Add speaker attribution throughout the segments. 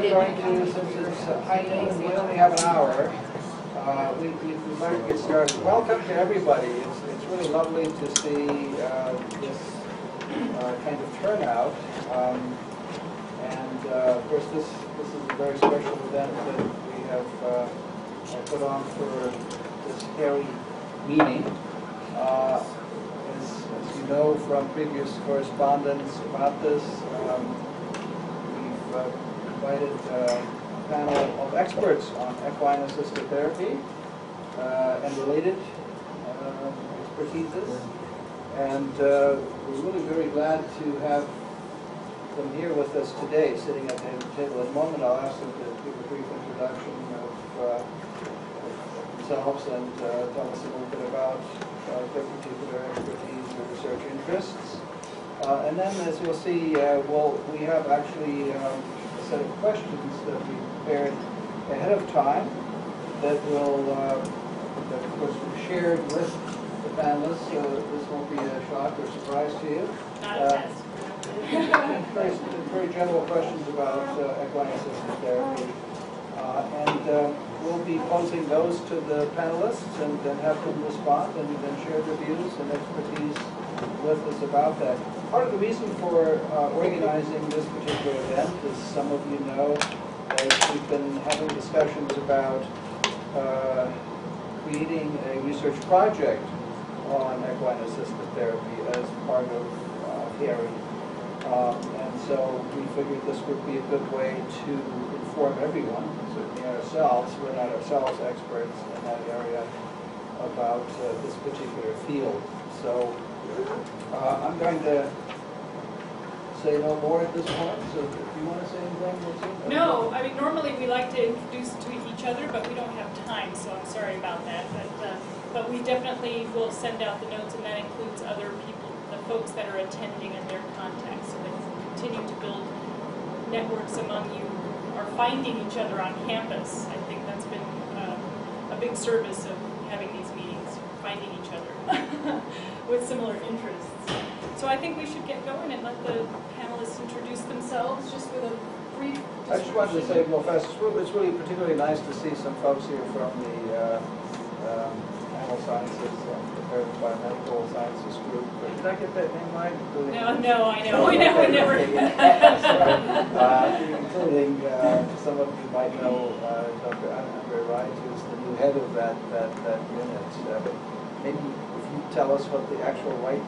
Speaker 1: going to, since it's high noon, we only have an hour, we'd like to get started. Welcome to everybody. It's really lovely to see this kind of turnout. And of course, this is a very special event that we have put on for this HAIRI meeting. As you know from previous correspondence about this, we've invited a panel of experts on equine-assisted therapy and related expertises. And we're really very glad to have them here with us today, sitting at the table. In a moment, I'll ask them to give a brief introduction of themselves and tell us a little bit about their particular expertise or research interests. And then, as you'll see, we have actually a set of questions that we prepared ahead of time that will, that of course, were shared with the panelists, so this won't be a shock or surprise to you.
Speaker 2: Not a test.
Speaker 1: Very general questions about equine-assisted therapy. And we'll be posing those to the panelists and then have them respond and then share their views and expertise with us about that. Part of the reason for organizing this particular event, as some of you know, is we've been having discussions about creating a research project on equine-assisted therapy as part of HAIRI. And so we figured this would be a good way to inform everyone, certainly ourselves. We're not ourselves experts in that area about this particular field. So I'm going to say no more at this point. So do you want to say anything?
Speaker 2: No, I mean, normally we like to introduce to each other, but we don't have time, so I'm sorry about that. But we definitely will send out the notes, and that includes other people, the folks that are attending and their contacts, so that you can continue to build networks among you who are finding each other on campus. I think that's been a big service of having these meetings, finding each other with similar interests. So I think we should get going and let the panelists introduce themselves just with a brief description.
Speaker 1: I just wanted to say real fast, it's really particularly nice to see some folks here from the animal sciences, the biomedical sciences group. Did I get that name right?
Speaker 2: No, I know. We never.
Speaker 1: Including some of you might know Dr. Andre Wright, who's the new head of that unit. But maybe if you tell us what the actual right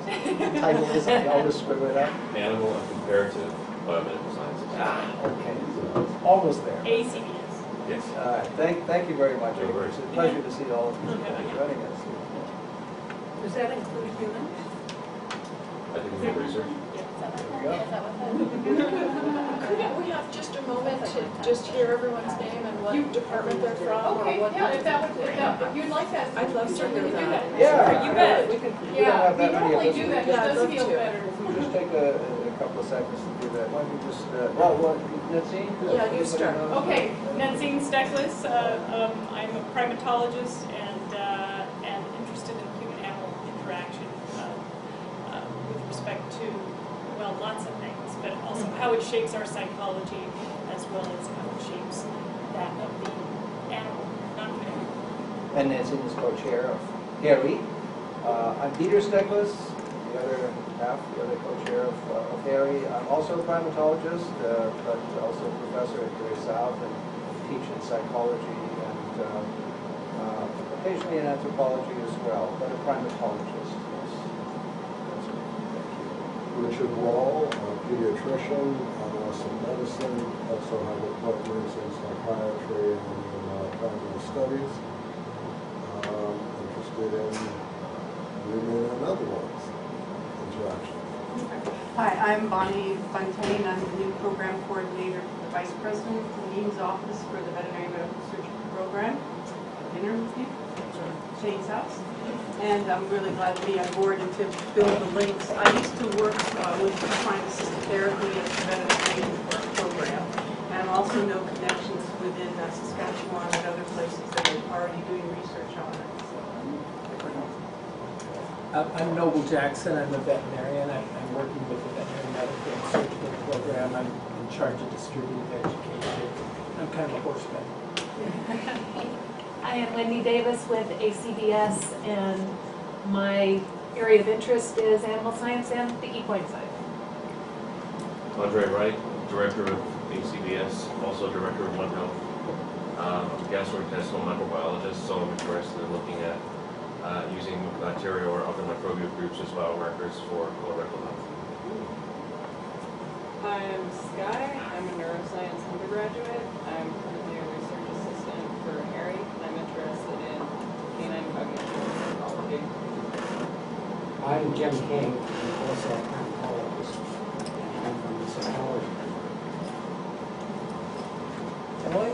Speaker 1: title is, I'll just scribble it out.
Speaker 3: Animal and Comparative Biomedical Sciences.
Speaker 1: Okay, so almost there.
Speaker 2: ACBS.
Speaker 3: Yes.
Speaker 1: Thank you very much.
Speaker 3: No worries.
Speaker 1: It's a pleasure to see all of you joining us.
Speaker 4: Does that include humans?
Speaker 3: I think we have research.
Speaker 4: Couldn't we have just a moment to just hear everyone's name and what department they're from?
Speaker 2: Okay,
Speaker 4: or what
Speaker 2: if you'd like that,
Speaker 4: I'd love to
Speaker 2: certainly
Speaker 4: do
Speaker 2: do
Speaker 4: that.
Speaker 2: that.
Speaker 1: Yeah,
Speaker 2: You bet.
Speaker 1: We can
Speaker 2: Yeah,
Speaker 1: have
Speaker 2: we
Speaker 1: that many of
Speaker 2: normally
Speaker 1: us.
Speaker 2: do that. It
Speaker 4: Yeah, I'd
Speaker 2: does
Speaker 4: love
Speaker 2: feel
Speaker 4: to.
Speaker 2: better.
Speaker 1: If we just take a couple of seconds to do that, why don't you just, well, Natsine?
Speaker 4: Yeah, you start.
Speaker 2: Okay, Natsine Steckless. I'm a primatologist and interested in human-animal interaction with respect to, well, lots of things, but also how it shapes our psychology as well as how it shapes that of the animal, non-human.
Speaker 1: And Natsine is co-chair of HAIRI. I'm Peter Steckless, the other half, the other co-chair of HAIRI. I'm also a primatologist, but also a professor at Gray South and teach in psychology and occasionally in anthropology as well, but a primatologist. Yes. That's it. Thank you.
Speaker 5: Richard Wall, a pediatrician, also medicine, also have appointments in psychiatry and in primary studies. Interested in human and other ones interaction.
Speaker 6: Hi, I'm Bonnie Fontaine. I'm the new program coordinator for the Vice President of the Dean's Office for the Veterinary Medical Surgery Program. Dinner with you, Shane's house. And I'm really glad to be on board and to build the links. I used to work with equine-assisted therapy as the veterinarian for a program. And I also know connections within Saskatchewan and other places that are already doing research on it.
Speaker 7: I'm Noble Jackson. I'm a veterinarian. I'm working with the Veterinary Medical and Surgical Program. I'm in charge of distributive education. kind of a horseman.
Speaker 8: I am Wendy Davis with ACBS, and my area of interest is animal science and the equine side.
Speaker 3: Andre Wright, Director of ACBS, also Director of One Health. I'm a gastrointestinal microbiologist, so I'm interested in looking at using bacteria or other microbial groups as biomarkers for colorectal health.
Speaker 9: I'm Sky. I'm a neuroscience undergraduate. I'm currently a research assistant for HAIRI, and I'm interested in canine cognition and psychology.
Speaker 10: I'm Jim King, I'm also a primatologist. I'm from psychology.
Speaker 1: Emily?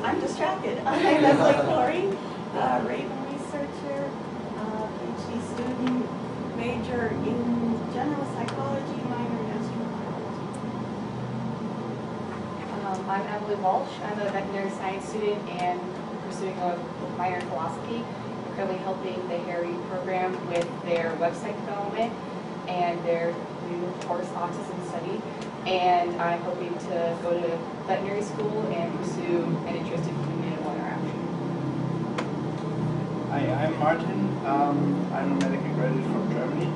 Speaker 11: I'm distracted. I'm Leslie Corey, Raven researcher, PhD student, major in general psychology, minor in astrobiology.
Speaker 12: I'm Emily Walsh. I'm a veterinary science student and pursuing a minor in philosophy. I'm currently helping the HAIRI program with their website development and their new horse autism study. And I'm hoping to go to veterinary school and pursue an interest in human-animal interaction.
Speaker 1: Hi, I'm Martin. I'm a medical graduate from Germany,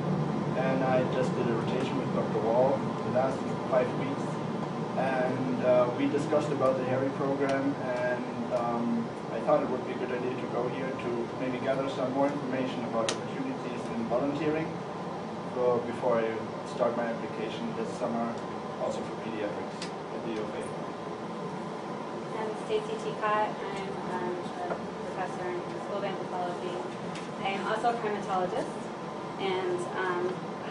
Speaker 1: and I just did a rotation with Dr. Wall the last 5 weeks. And we discussed about the HAIRI program, and I thought it would be a good idea to go here to maybe gather some more information about opportunities in volunteering before I start my application this summer, also for pediatrics at the U of A.
Speaker 13: I'm Stacy Teacott. I'm a professor in the School of Anthropology. I am also a primatologist and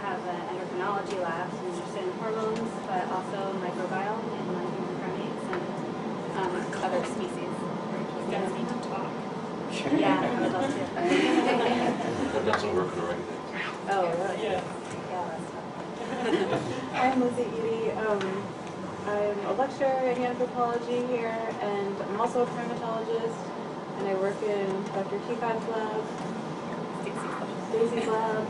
Speaker 13: have an endocrinology lab, so I'm interested in hormones, but also microbiome in non-human primates and other species.
Speaker 2: You guys need to talk.
Speaker 13: Yeah, I would love to.
Speaker 3: I've done some work already.
Speaker 13: Oh, really?
Speaker 2: Yeah.
Speaker 13: Yeah, that's tough.
Speaker 11: I'm Lizzie Eady. I'm a lecturer in anthropology here, and I'm also a primatologist, and I work in Dr. Teacott's lab, Daisy's lab.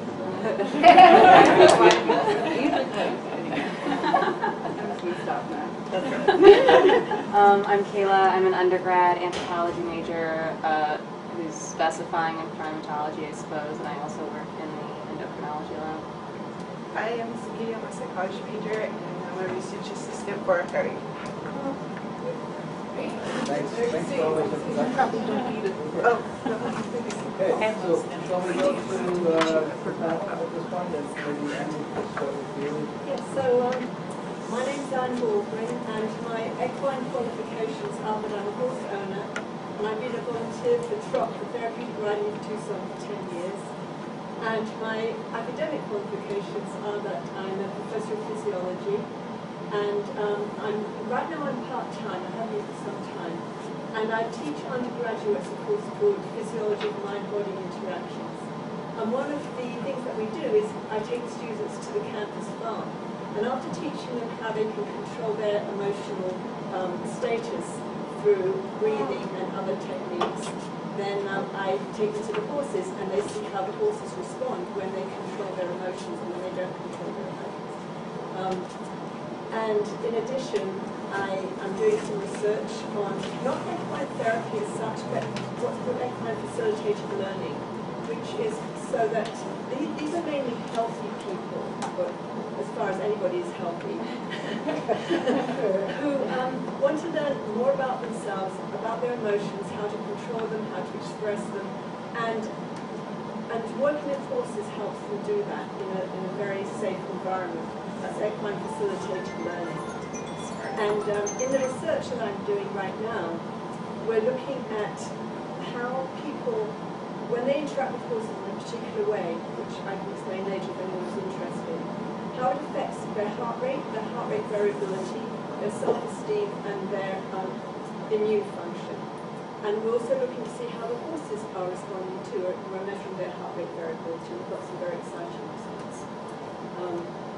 Speaker 13: I'm Kayla. I'm an undergrad anthropology major who's specifying in primatology, I suppose, and I also work in the endocrinology lab.
Speaker 11: I am Sagini. I'm a psychology major, and I'm a research assistant for HAIRI.
Speaker 1: Thanks for all those introductions.
Speaker 11: Probably don't need it. Oh, no.
Speaker 1: Okay, so shall we go to panel at this point, and maybe Andy can start with you?
Speaker 14: Yes, so my name's Anne Baldwin, and my equine qualifications are that I'm a horse owner, and I've been a volunteer for TROP, for therapeutic riding in Tucson, for 10 years. And my academic qualifications are that I'm a professor of physiology, and right now I'm part-time, I have been for some time, and I teach undergraduates a course called Physiology of Mind-Body Interactions. And one of the things that we do is I take students to the campus farm, and after teaching them how they can control their emotional status through breathing and other techniques, then I take them to the horses, and they see how the horses respond when they control their emotions and when they don't control their emotions. And in addition, I'm doing some research on not equine therapy as such, but what's called equine facilitated learning, which is so that these are mainly healthy people, but as far as anybody is healthy, who want to learn more about themselves, about their emotions, how to control them, how to express them, and working with horses helps them do that in a very safe environment. That's equine facilitated learning. And in the research that I'm doing right now, we're looking at how people, when they interact with horses in a particular way, which I can explain later if anyone's interested, how it affects their heart rate variability, their self-esteem, and their immune function. And we're also looking to see how the horses are responding to it. We're measuring their heart rate variability. We've got some very exciting results.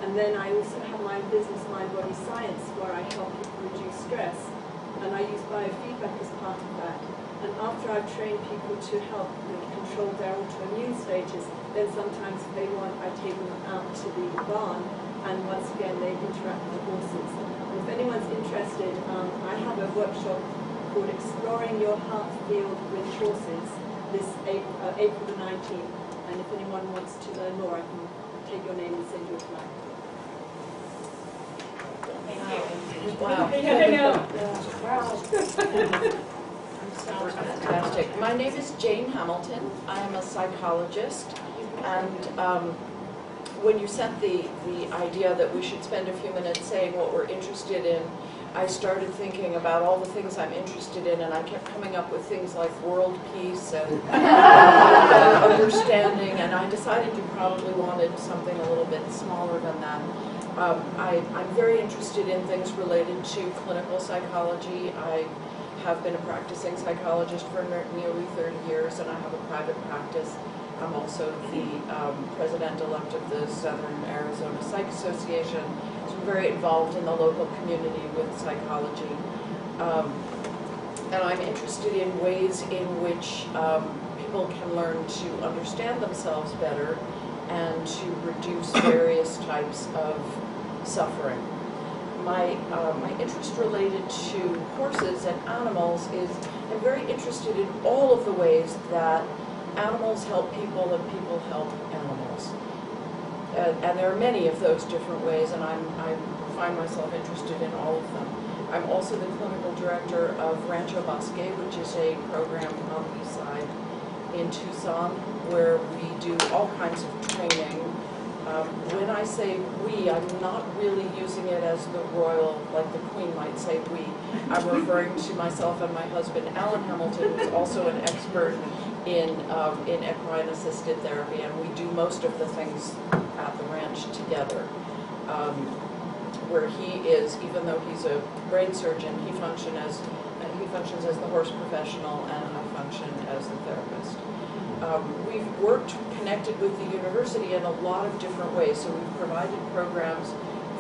Speaker 14: And then I also have my business, Mind Body Science, where I help people reduce stress. And I use biofeedback as part of that. And after I've trained people to help control their autoimmune status, then sometimes if they want, I take them out to the barn, and once again they interact with the horses. And if anyone's interested, workshop called Exploring Your Heart Field with Horses this April the 19th. And if anyone wants to learn more, I can take your name and send you a flyer.
Speaker 2: Thank you.
Speaker 4: Wow.
Speaker 2: I know.
Speaker 4: Sounds fantastic. My name is Jane Hamilton. I am a psychologist, and when you sent the idea that we should spend a few minutes saying what we're interested in, I started thinking about all the things I'm interested in, and I kept coming up with things like world peace and understanding, and I decided you probably wanted something a little bit smaller than that. I'm very interested in things related to clinical psychology. I have been a practicing psychologist for nearly 30 years, and I have a private practice. I'm also the president-elect of the Southern Arizona Psych Association. So I'm very involved in the local community with psychology. And I'm interested in ways in which people can learn to understand themselves better and to reduce various types of suffering. My interest related to horses and animals is I'm very interested in all of the ways that animals help people and people help animals. And there are many of those different ways, and I find myself interested in all of them. I'm also the clinical director of Rancho Bosque, which is a program on the east side in Tucson, where we do all kinds of training. When I say we, I'm not really using it as the royal, like the Queen might say we. I'm referring to myself and my husband, Alan Hamilton, who's also an expert in equine assisted therapy, and we do most of the things at the ranch together. Where he is, even though he's a brain surgeon, he functions as the horse professional, and I function as the therapist. We've worked connected with the university in a lot of different ways. So we've provided programs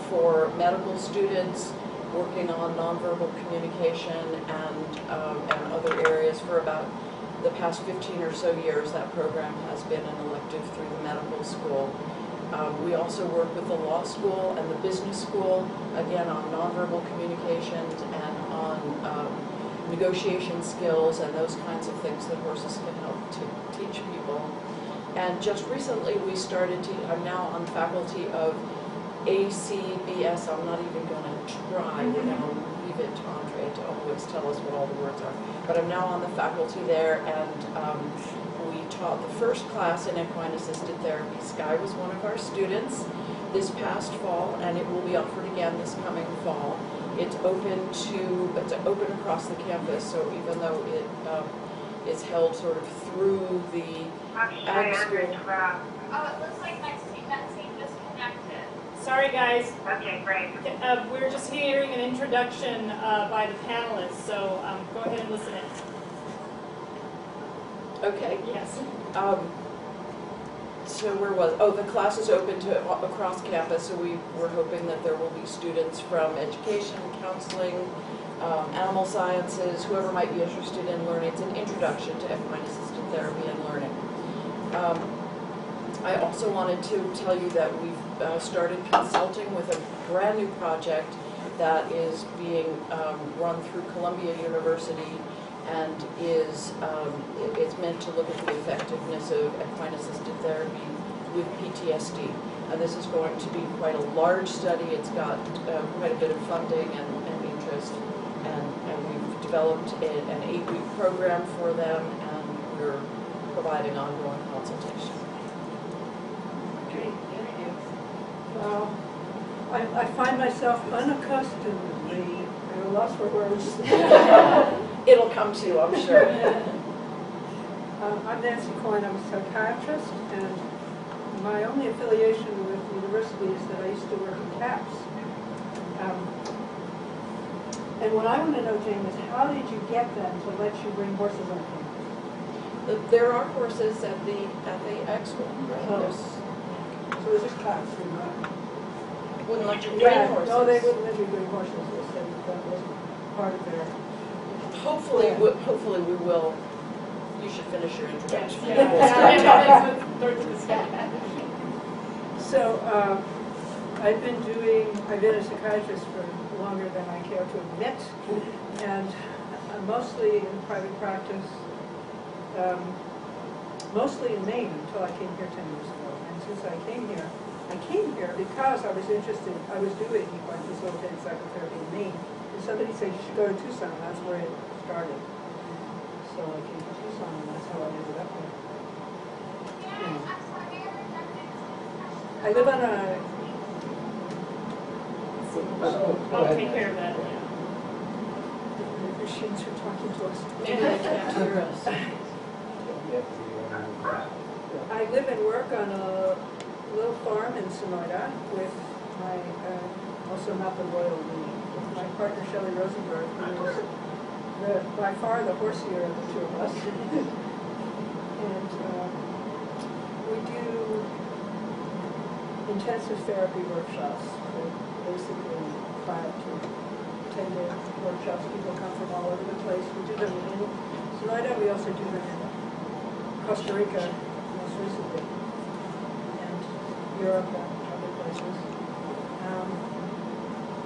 Speaker 4: for medical students working on nonverbal communication and other areas for about the past 15 or so years. That program has been an elective through the medical school. We also work with the law school and the business school, again on nonverbal communications and on negotiation skills and those kinds of things that horses can help to teach people. And just recently we started I'm now on faculty of ACBS. I'm not even going to try, we're going to leave it to Andre to always tell us what all the words are. But I'm now on the faculty there, and we taught the first class in equine assisted therapy. Sky was one of our students this past fall, and it will be offered again this coming fall. It's open across the campus, so even though it is held sort of through the ag school.
Speaker 15: Oh, it looks like that seat disconnected.
Speaker 2: Sorry, guys.
Speaker 15: Okay, great.
Speaker 2: We're just hearing an introduction by the panelists, so go ahead and listen in.
Speaker 4: Okay.
Speaker 2: Yes.
Speaker 4: So where was, the class is open to across campus, so we're hoping that there will be students from education, counseling, animal sciences, whoever might be interested in learning. It's an introduction to equine assisted therapy and learning. I also wanted to tell you that we've started consulting with a brand new project that is being run through Columbia University, and it's meant to look at the effectiveness of equine assisted therapy with PTSD. And this is going to be quite a large study. It's got quite a bit of funding and interest, and we've developed an 8-week program for them, and we're providing ongoing consultation.
Speaker 14: I find myself unaccustomedly at a loss for words.
Speaker 4: It'll come to you, I'm sure.
Speaker 14: I'm Nancy Coyne. I'm a psychiatrist, and my only affiliation with the university is that I used to work in CAPS. And what I want to know, Jane, is how did you get them to let you bring horses on campus?
Speaker 4: There are horses at the ag school, right?
Speaker 14: Oh. So it was just CAPS.
Speaker 4: Wouldn't let you bring horses.
Speaker 14: No, they wouldn't let you bring horses. They said that wasn't part of their...
Speaker 4: Hopefully we will. You should finish your introduction.
Speaker 14: So I've been a psychiatrist for longer than I care to admit. And I'm mostly in private practice, mostly in Maine until I came here 10 years ago. And since I came here because I was interested, I was doing equine facilitated psychotherapy in Maine. And somebody said you should go to Tucson, and that's where it started. So I came to Tucson, and that's how I ended up here. I live on a...
Speaker 2: I'll take care of that.
Speaker 14: The machines are talking to us.
Speaker 4: Maybe they can't hear us.
Speaker 14: I live and work on a little farm in Sonora with my, also not the royal we, with my partner Shelley Rosenberg, who is by far the horsier of the two of us. And we do intensive therapy workshops for basically 5 to 10-day workshops. People come from all over the place. We do them in Sonora. We also do them in Costa Rica most recently, and Europe and other places.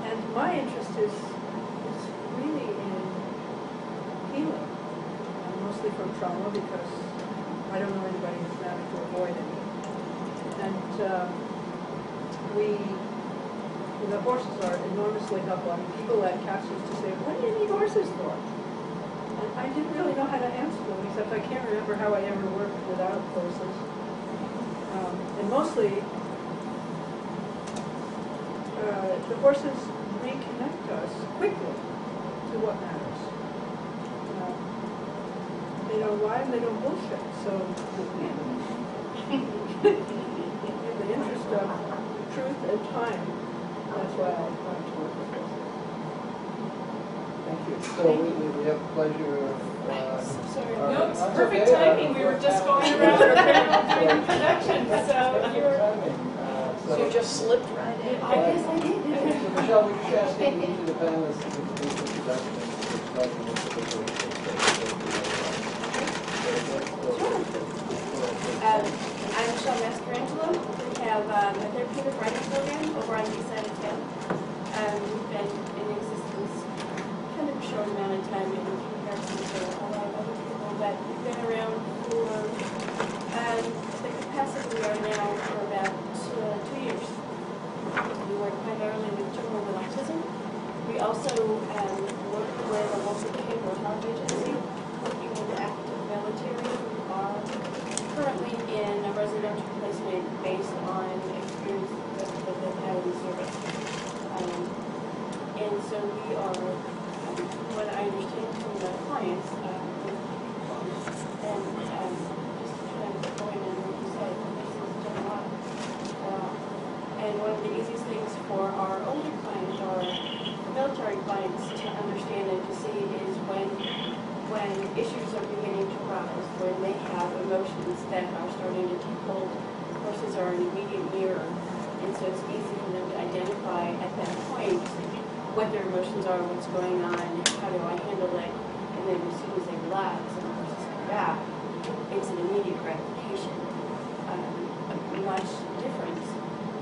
Speaker 14: And my interest is really in healing, mostly from trauma, because I don't know anybody who's managed to avoid it. And the horses are enormously helpful. I mean, people at cats used to say, "What do you need horses for?" And I didn't really know how to answer them, except I can't remember how I ever worked without horses. And mostly, the horses reconnect us quickly to what matters. They don't lie and they don't bullshit. So, in the interest of truth and time, that's why I like to work with horses.
Speaker 1: Thank you. So we have the pleasure of...
Speaker 2: Sorry.
Speaker 1: No,
Speaker 2: No, it's
Speaker 1: that's
Speaker 2: perfect
Speaker 1: okay.
Speaker 2: timing. We were just going around our parallel doing introductions, so you're...
Speaker 4: So you just slipped right in.
Speaker 2: I guess I did.
Speaker 1: So Michelle, we just asked each of the panelists to give a brief introduction to starting with the
Speaker 11: I'm Michelle Mascarangelo. We have a therapeutic writing program over on the east side of town. We've been in existence kind of a short amount of time in comparison to a lot of other people, but we've been around for the capacity we are now for about 2 years. We work primarily with children with autism. We also work with a local behavioral health agency working with the active military who are currently in a residential placement based on experience that they've had in service. And so we are, what I understand from the clients, and just trying to go in and what you said, this is done a lot. And one of the easiest things for our older clients, our military clients, to understand and to see is when issues are beginning to rise, when they have emotions that are starting to take hold, horses are an immediate mirror, and so it's easy for them to identify at that point what their emotions are, what's going on, how do I handle it, and then as soon as they relax and the horses come back, it's an immediate gratification. Much different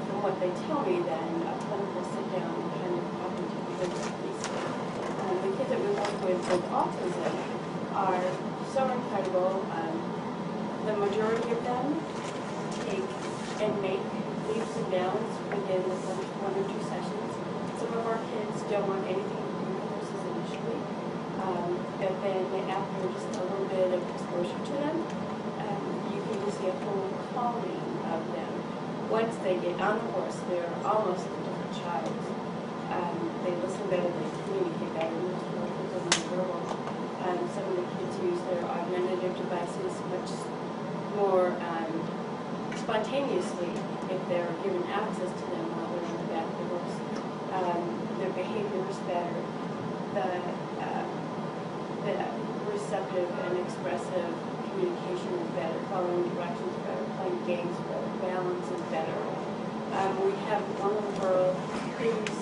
Speaker 11: from what they tell me than a clinical sit-down kind of cognitive behavioral piece. The kids that we work with autism are so incredible. The majority of them take and make leaps and bounds within the first 1 or 2 sessions. Some of our kids don't want anything to do with horses initially, but then after just a little bit of exposure to them, you can just see a whole calming of them. Once they get on the horse, they're almost a different child. They listen better, they communicate better, most horses are nonverbal. Some of the kids use their augmentative devices much more spontaneously if they're given access to them while they're on the back of the horse. Their behavior is better. The receptive and expressive communication is better, following directions is better, playing games is better, balance is better. We have one little girl who's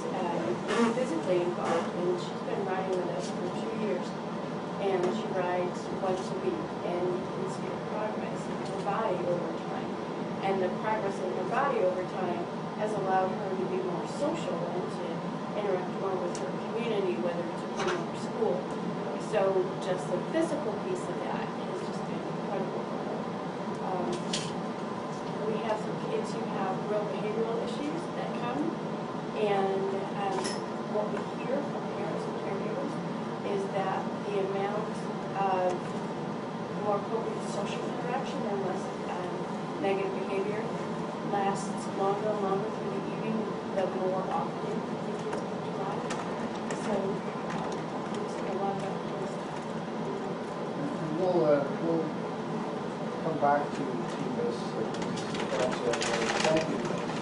Speaker 11: physically involved, and she's been riding with us for 2 years. And she rides once a week, and you can see the progress in her body over time. And the progress in her body over time has allowed her to be more social and
Speaker 6: interact more with her community, whether it's at home or school. So just the physical piece of that has just been incredible for her. We have some kids who have real behavioral issues that come, and what we hear from parents and caregivers is that the amount of more appropriate social interaction and less negative behavior lasts longer and longer through the evening, the more often the kids come to life. So it's a lot of optimism.
Speaker 1: And we'll come back to this also. Thank you.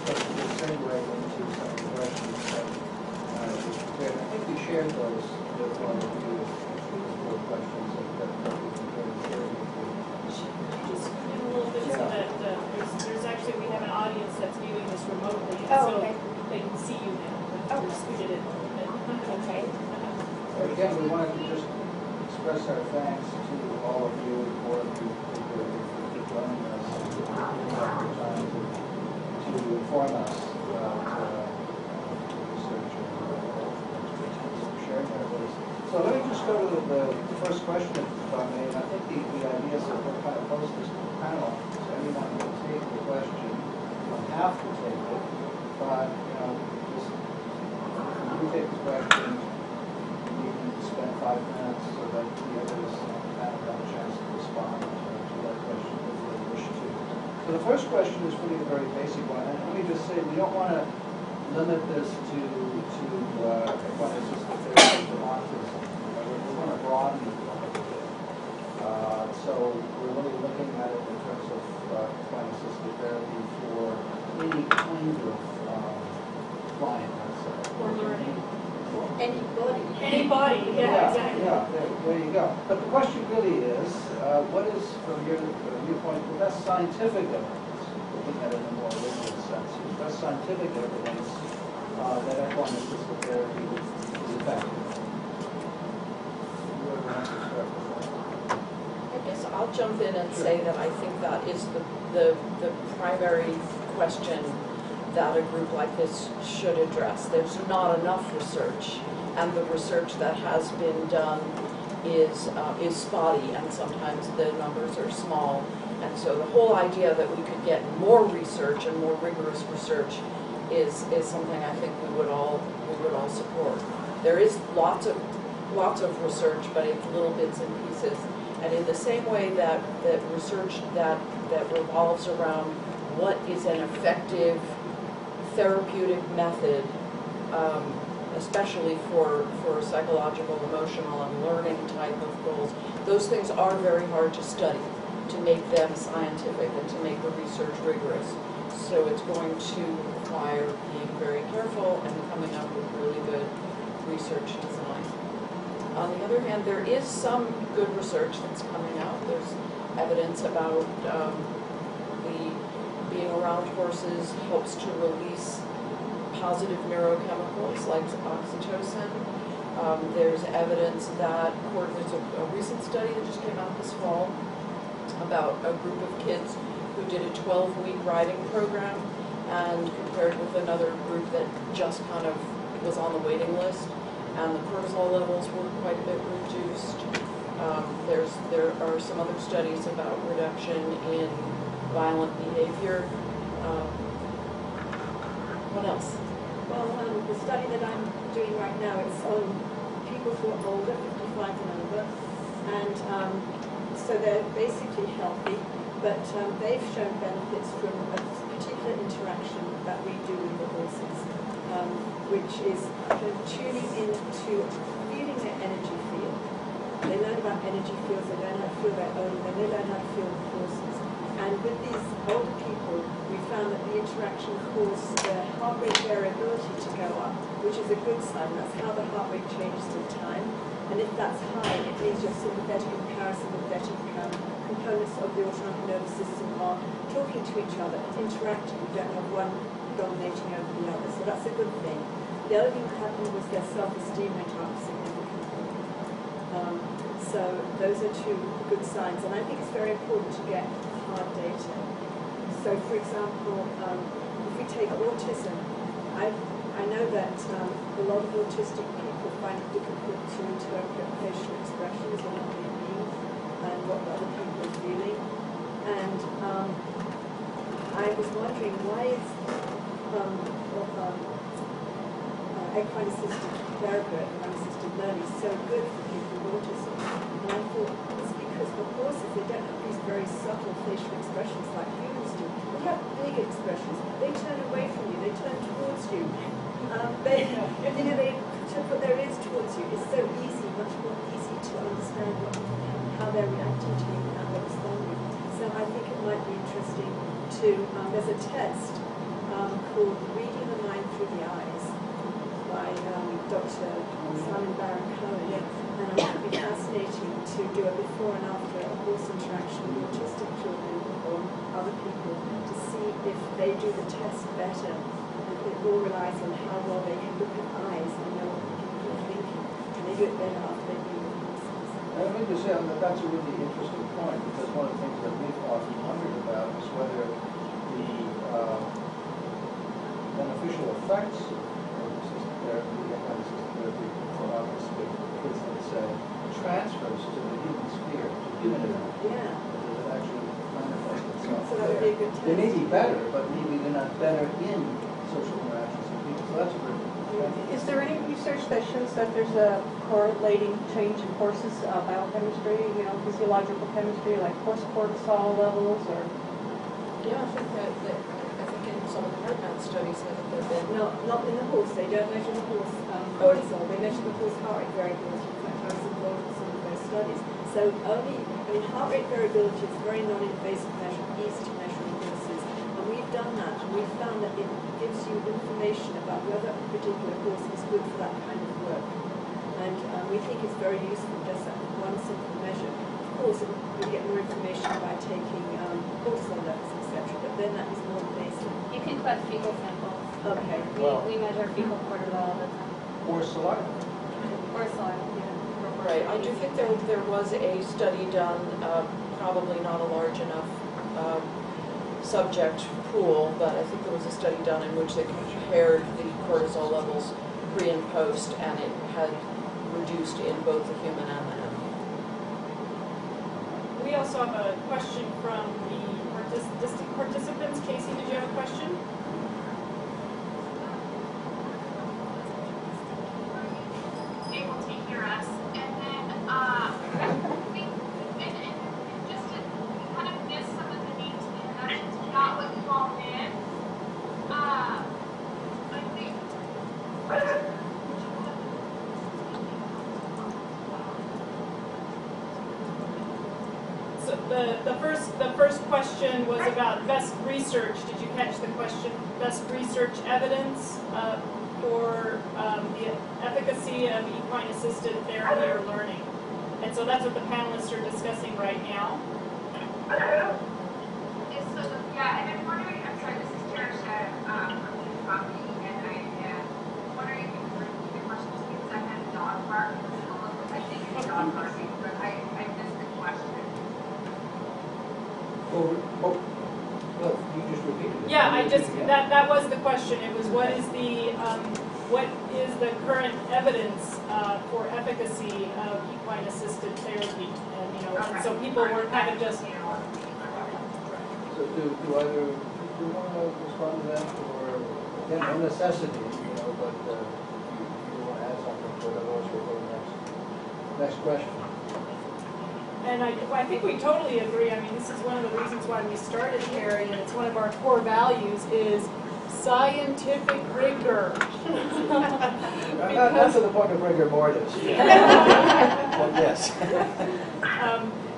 Speaker 1: That's a good segue into some of the questions that I think we shared those with all of you. Four questions that we can share with you.
Speaker 2: Just scoot in a little bit so that there's actually, we have an audience that's viewing this remotely, and
Speaker 12: Oh,
Speaker 2: so
Speaker 12: okay.
Speaker 2: they can see you now. But we're scooted in a little bit.
Speaker 12: Okay.
Speaker 1: So again, we wanted to just express our thanks to all of you for joining us and taking out your time to inform us about research and sharing that with us. So let me just go to the first question, if I may. And I think the idea is that we'll kind of post this to the panel, so anyone can take the question. You don't have to take it, but just you take the question. You can spend 5 minutes so that the others have a chance to respond to that question if they wish to. So the first question is really a very basic one. And let me just say, we don't want to limit this to equine assisted therapy for autism. We want to broaden it a little bit. So we're really looking at it in terms of equine assisted therapy for any kind of client, let's say.
Speaker 2: Or learning.
Speaker 6: Anybody.
Speaker 2: Anybody, yeah, exactly.
Speaker 1: Yeah, there you go. But the question really is, what is, from your viewpoint, the best scientific evidence, looking at it in a more rigorous sense, the best scientific evidence that equine assisted therapy is effective? Whoever wants to start with that.
Speaker 4: I guess I'll jump in and say that I think that is the primary question that a group like this should address. There's not enough research, and the research that has been done is spotty, and sometimes the numbers are small. And so the whole idea that we could get more research and more rigorous research is something I think we would all support. There is lots of research, but it's little bits and pieces. And in the same way that research that revolves around what is an effective therapeutic method, especially for psychological, emotional, and learning type of goals, those things are very hard to study, to make them scientific and to make the research rigorous. So it's going to require being very careful and coming up with really good research design. On the other hand, there is some good research that's coming out. There's evidence about being around horses helps to release positive neurochemicals like oxytocin. There's evidence that, there's a recent study that just came out this fall about a group of kids who did a 12-week riding program and compared with another group that just kind of was on the waiting list, and the cortisol levels were quite a bit reduced. There are some other studies about reduction in violent behavior. What else?
Speaker 14: Well, the study that I'm doing right now, it's on people who are older, 55 and over, and so they're basically healthy, but they've shown benefits from a particular interaction that we do with the horses, which is kind of tuning into feeling their energy field. They learn about energy fields, they learn how to feel their own, and they learn how to feel the horses. And with these older people, we found that the interaction caused their heart rate variability to go up, which is a good sign. That's how the heart rate changes in time. And if that's high, it means your sympathetic and parasympathetic components of the autonomic nervous system are talking to each other and interacting. You don't have one dominating over the other. So that's a good thing. The other thing that happened was their self-esteem went up significantly. So those are two good signs. And I think it's very important to get hard data. So, for example, if we take autism, I I know that a lot of autistic people find it difficult to interpret facial expressions and what they mean and what other people are feeling. And I was wondering why is equine assisted therapy, equine assisted learning so good for people with autism. And I thought it's because for horses they don't have these very subtle facial expressions like humans do. They have big expressions. They turn away from you. They turn towards you. They put their ears towards you. It's so easy, much more easy to understand how they're reacting to you and how they're responding. So I think it might be interesting to, there's a test called Reading the Mind Through the Eyes by Dr. Simon Baron-Cohen. And it would be fascinating to do a before and after a horse interaction with autistic children or other people to see if they do the test better. It all relies on how well they can look at eyes and know what people are thinking. And they do it better after they've been with horses.
Speaker 1: I mean to say that that's a really interesting point, because one of the things that we've often wondered about is whether the beneficial effects of assisted therapy, equine-assisted therapy, for autistic kids, let's say, transfers to the human sphere, to human interaction.
Speaker 14: Yeah.
Speaker 1: Does it actually manifest itself
Speaker 14: So that would be a good test.
Speaker 1: They may be better, but maybe they're not better in social interactions with people. So that's a good.
Speaker 6: Is there any research that shows that there's a correlating change in horses' biochemistry, physiological chemistry, like horse cortisol levels, or?
Speaker 4: Yeah, I think in some of the heart math studies, I think there have been.
Speaker 14: No, not in the horse. They don't measure the horse cortisol. They measure the horse heart rate variability. In fact, I was involved in some of those studies. So heart rate variability is a very non-invasive measure, easy to measure in horses. And we've done that, and we've found that it gives you information about whether a particular horse is good for that kind of work. And we think it's very useful, just that one simple measure. Of course, we get more information by taking cortisol levels, etc. But then that is more invasive.
Speaker 13: You can collect fecal samples.
Speaker 14: Okay.
Speaker 13: We measure fecal cortisol all the time.
Speaker 1: Or saliva.
Speaker 13: Or saliva, yeah.
Speaker 4: Right, I do think there was a study done, probably not a large enough subject pool, but I think there was a study done in which they compared the cortisol levels pre and post, and it had reduced in both the human and the animal.
Speaker 2: We also have a question from the participants. Casey, did you have a question?
Speaker 15: Able to hear us, and then just to kind of miss some of the needs and introductions, we got what you all did. I think.
Speaker 2: So the first question was about best research. Did you catch the question? Best research evidence for the efficacy of equine-assisted therapy or learning. And so that's what the panelists are discussing right now.
Speaker 15: Yeah, and I'm wondering, I'm sorry, this is Tarisha from the Coffee, and I am wondering if you could repeat the question just because I had a dog bark. I think it's dog barking, but I missed the question.
Speaker 1: Well, you just repeated it.
Speaker 2: Yeah, that was the question. It was what is the current evidence for efficacy of equine-assisted therapy? And so people were kind of just.
Speaker 1: So do either you want to respond to that, or again, no necessity, but you want to add something to it, otherwise we'll go to the next question.
Speaker 2: And I think we totally agree. I mean, this is one of the reasons why we started HAIRI, and it's one of our core values is scientific rigor.
Speaker 1: Not to the point of rigor mortis. But yes.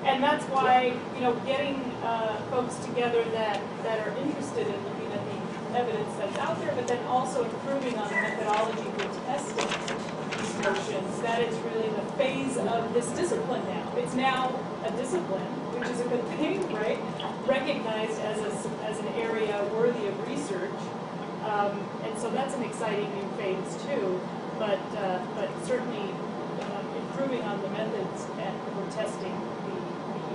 Speaker 2: And that's why, getting folks together that are interested in looking at the evidence that's out there, but then also improving on the methodology for testing these notions, that is really the phase of this discipline now. It's now a discipline, which is a good thing, right? Recognized as an area worthy of research. And so that's an exciting new phase too, but certainly improving on the methods for testing the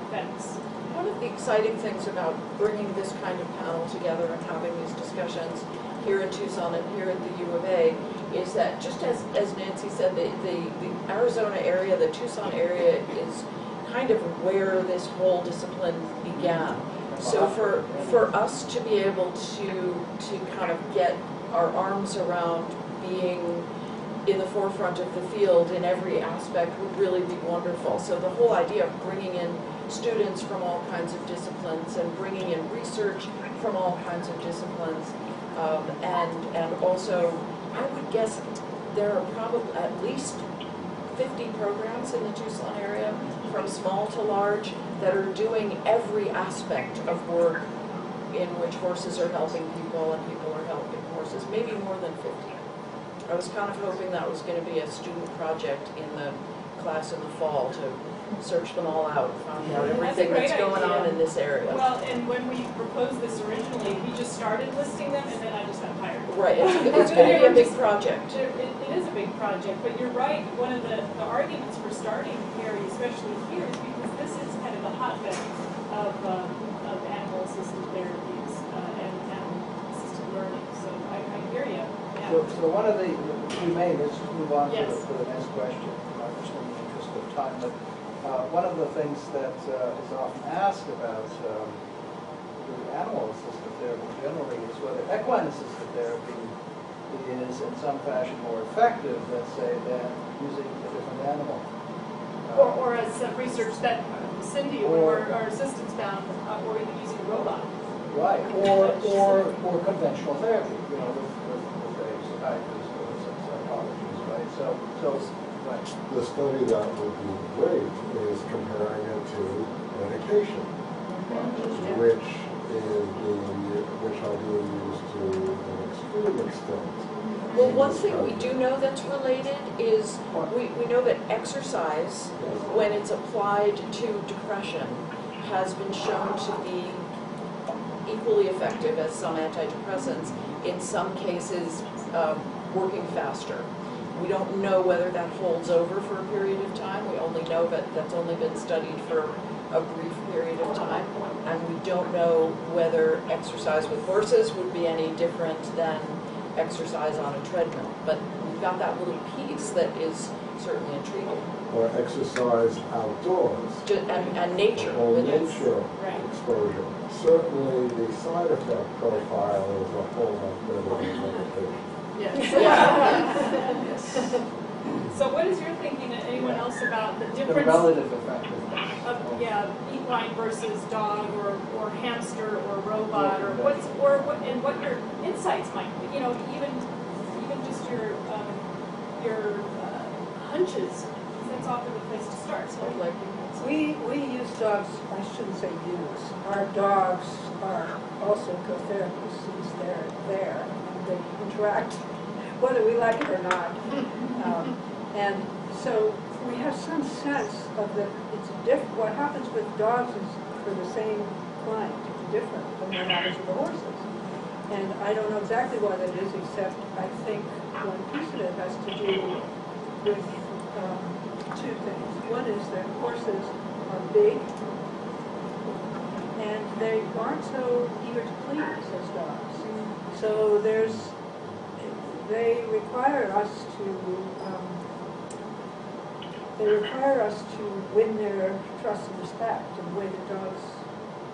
Speaker 2: effects.
Speaker 4: One of the exciting things about bringing this kind of panel together and having these discussions here in Tucson and here at the U of A, is that just as Nancy said, the Arizona area, the Tucson area is kind of where this whole discipline began. So for us to be able to kind of get our arms around being in the forefront of the field in every aspect would really be wonderful. So the whole idea of bringing in students from all kinds of disciplines and bringing in research from all kinds of disciplines, and also I would guess there are probably at least 50 programs in the Tucson area, from small to large, that are doing every aspect of work in which horses are helping people and people are helping horses, maybe more than 50. I was kind of hoping that was going to be a student project in the class in the fall to search them all out, find out everything that's going on in this area.
Speaker 2: Well, and when we proposed this originally, we just started listing them and then I just got tired.
Speaker 4: Right, it's going to be a big project.
Speaker 2: It is a big project, but you're right. One of the arguments for starting HAIRI, especially here, is because this is kind of the hotbed of animal-assisted therapies and animal-assisted learning. So I hear you. Yeah.
Speaker 1: So one of let's move on
Speaker 2: Yes.
Speaker 1: to the next question, just in the interest of time. But one of the things that is often asked about the animal-assisted therapy generally is whether equine-assisted therapy is in some fashion more effective, let's say, than using a different animal.
Speaker 2: Or as research that Cindy or our assistants found, or even using a robot.
Speaker 1: Right, or conventional therapy, with a psychiatrist or a psychologist, right? So right.
Speaker 5: The study that would be great is comparing it to medication, which are being used to an extreme extent.
Speaker 4: Well, one thing we do know that's related is we know that exercise, when it's applied to depression, has been shown to be equally effective as some antidepressants, in some cases working faster. We don't know whether that holds over for a period of time. We only know that that's only been studied for a brief period of time. And we don't know whether exercise with horses would be any different than exercise on a treadmill. But we've got that little piece that is certainly intriguing.
Speaker 5: Or exercise outdoors.
Speaker 4: And nature.
Speaker 5: Or nature exposure. Certainly the side effect profile is a whole lot better than medication.
Speaker 2: Yes. So what is your thinking, anyone else, about the difference?
Speaker 1: The relative effectiveness.
Speaker 2: Equine versus dog or hamster or robot, or what your insights might be, even just your hunches. That's often the place to start. So
Speaker 14: we use dogs, I shouldn't say use, our dogs are also co-therapists since they're there and they interact whether we like it or not. And so we have some sense of what happens with dogs is for the same client, different than what happens with the horses. And I don't know exactly what it is, except I think one piece of it has to do with two things. One is that horses are big, and they aren't so eager to please as dogs. So they require us to win their trust and respect in a way that dogs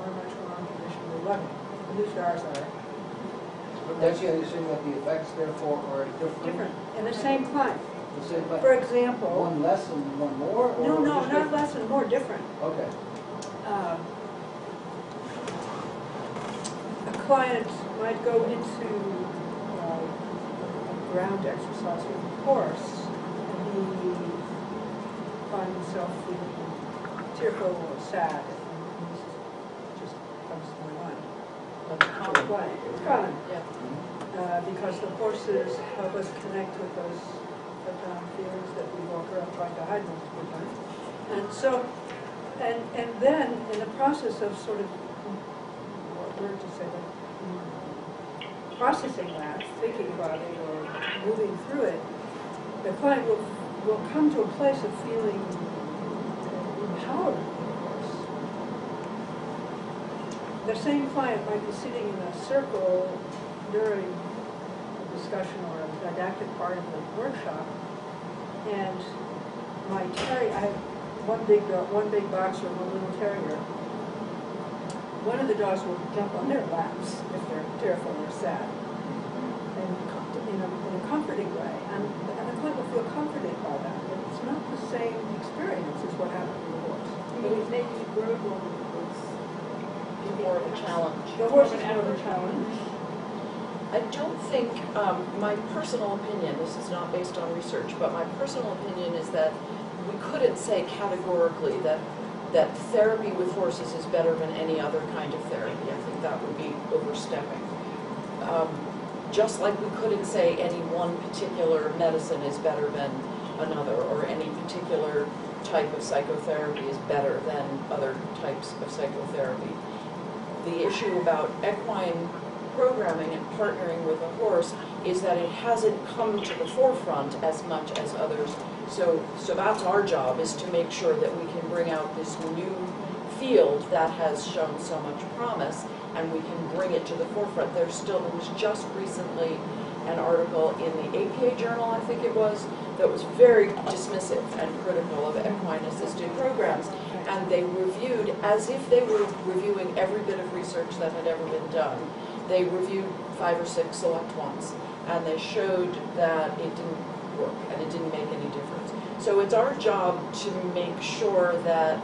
Speaker 14: are much more unconditionally loving. At least ours are.
Speaker 1: That's the other thing, that the effects, therefore, are different.
Speaker 14: In the same client.
Speaker 1: The same client.
Speaker 14: For example.
Speaker 1: One less and one more?
Speaker 14: No, not less and more, different.
Speaker 1: Okay.
Speaker 14: A client might go into ground exercise with a horse, and he finds himself feeling tearful or sad, and he just comes to my mind. It's common, because the horses help us connect with those profound feelings that we walk around trying to hide most of the time. And so, and then in the process of sort of, what word to say, processing that, thinking about it, or moving through it, the client will come to a place of feeling empowered. The same client might be sitting in a circle during discussion or a didactic part of the workshop. And my terrier, I have one big boxer and one little terrier. One of the dogs will jump on their laps if they're tearful or sad, and in a comforting way. And the client will feel comforted by that. But it's not the same experience as what happened with the horse.
Speaker 11: Maybe grow more with the horse.
Speaker 4: More of a challenge.
Speaker 14: The horse is more of a challenge.
Speaker 4: I don't think, my personal opinion, this is not based on research, but my personal opinion is that we couldn't say categorically that therapy with horses is better than any other kind of therapy. I think that would be overstepping. Just like we couldn't say any one particular medicine is better than another, or any particular type of psychotherapy is better than other types of psychotherapy. The issue about equine programming and partnering with a horse is that it hasn't come to the forefront as much as others. So that's our job, is to make sure that we can bring out this new field that has shown so much promise, and we can bring it to the forefront. There was just recently an article in the APA journal, I think it was, that was very dismissive and critical of equine-assisted programs. And they reviewed, as if they were reviewing every bit of research that had ever been done, they reviewed 5 or 6 select ones, and they showed that it didn't work and it didn't make any difference. So it's our job to make sure that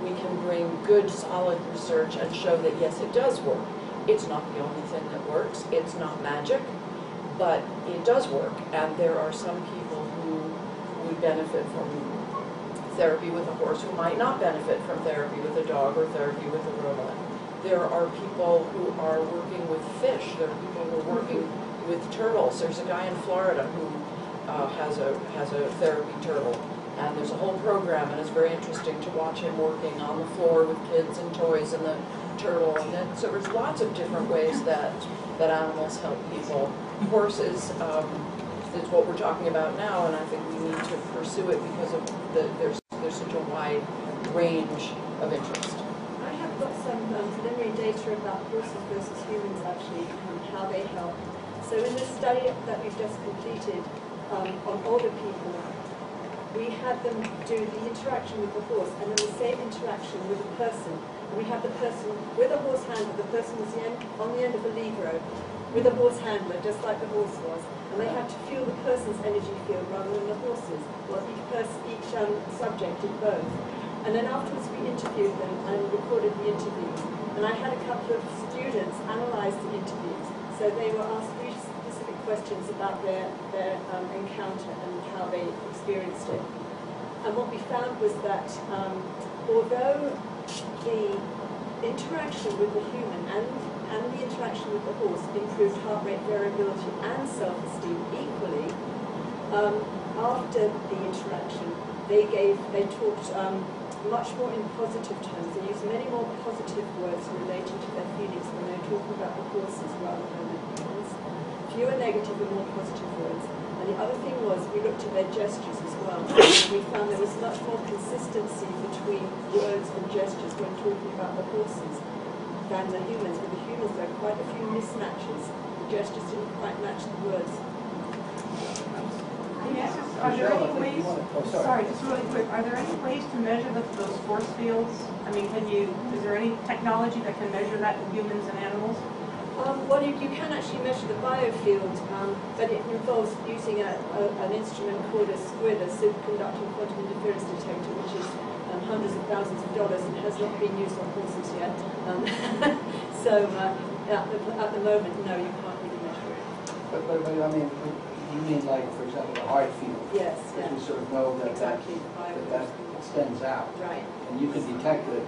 Speaker 4: we can bring good, solid research and show that yes, it does work. It's not the only thing that works. It's not magic, but it does work. And there are some people who would benefit from therapy with a horse who might not benefit from therapy with a dog or therapy with a robot. There are people who are working with fish. There are people who are working with turtles. There's a guy in Florida who has a therapy turtle, and there's a whole program, and it's very interesting to watch him working on the floor with kids and toys and the turtle. And then, so there's lots of different ways that animals help people. Horses is what we're talking about now, and I think we need to pursue it because of there's such a wide range of interest.
Speaker 14: I have got some preliminary data about horses versus humans, actually, and how they help. So in the study that we've just completed on older people, we had them do the interaction with the horse and then the same interaction with a person. And we had the person with a horse handler, the person was on the end of a lead rope with a horse handler, just like the horse was. And they had to feel the person's energy field rather than the horse's. Well, each subject did both. And then afterwards we interviewed them and recorded the interviews. And I had a couple of students analyze the interviews. So they were asked 3 specific questions about their encounter and how they experienced it. And what we found was that although the interaction with the human and the interaction with the horse improved heart rate variability and self-esteem equally, after the interaction, they talked much more in positive terms. They used many more positive words relating to their feelings when they were talking about the horses rather than the humans. Fewer negative and more positive words. And the other thing was, we looked at their gestures as well. We found there was much more consistency between words and gestures when talking about the horses than the humans. With the humans, there are quite a few mismatches. The gestures didn't quite match the words.
Speaker 6: Yes, are there any ways, sorry, just really quick, are there any ways to measure those force fields? I mean, is there any technology that can measure that in humans and animals?
Speaker 14: Well, you can actually measure the biofield, but it involves using an instrument called a SQUID, a superconducting quantum interference detector, which is hundreds of thousands of dollars and has not been used on horses yet. So at the moment, no, you can't really measure it.
Speaker 1: But I mean, you mean like, for example, the heart field?
Speaker 14: Yes,
Speaker 1: because
Speaker 14: yeah.
Speaker 1: we sort of know that
Speaker 14: Exactly,
Speaker 1: that extends out.
Speaker 14: Right.
Speaker 1: And you can detect it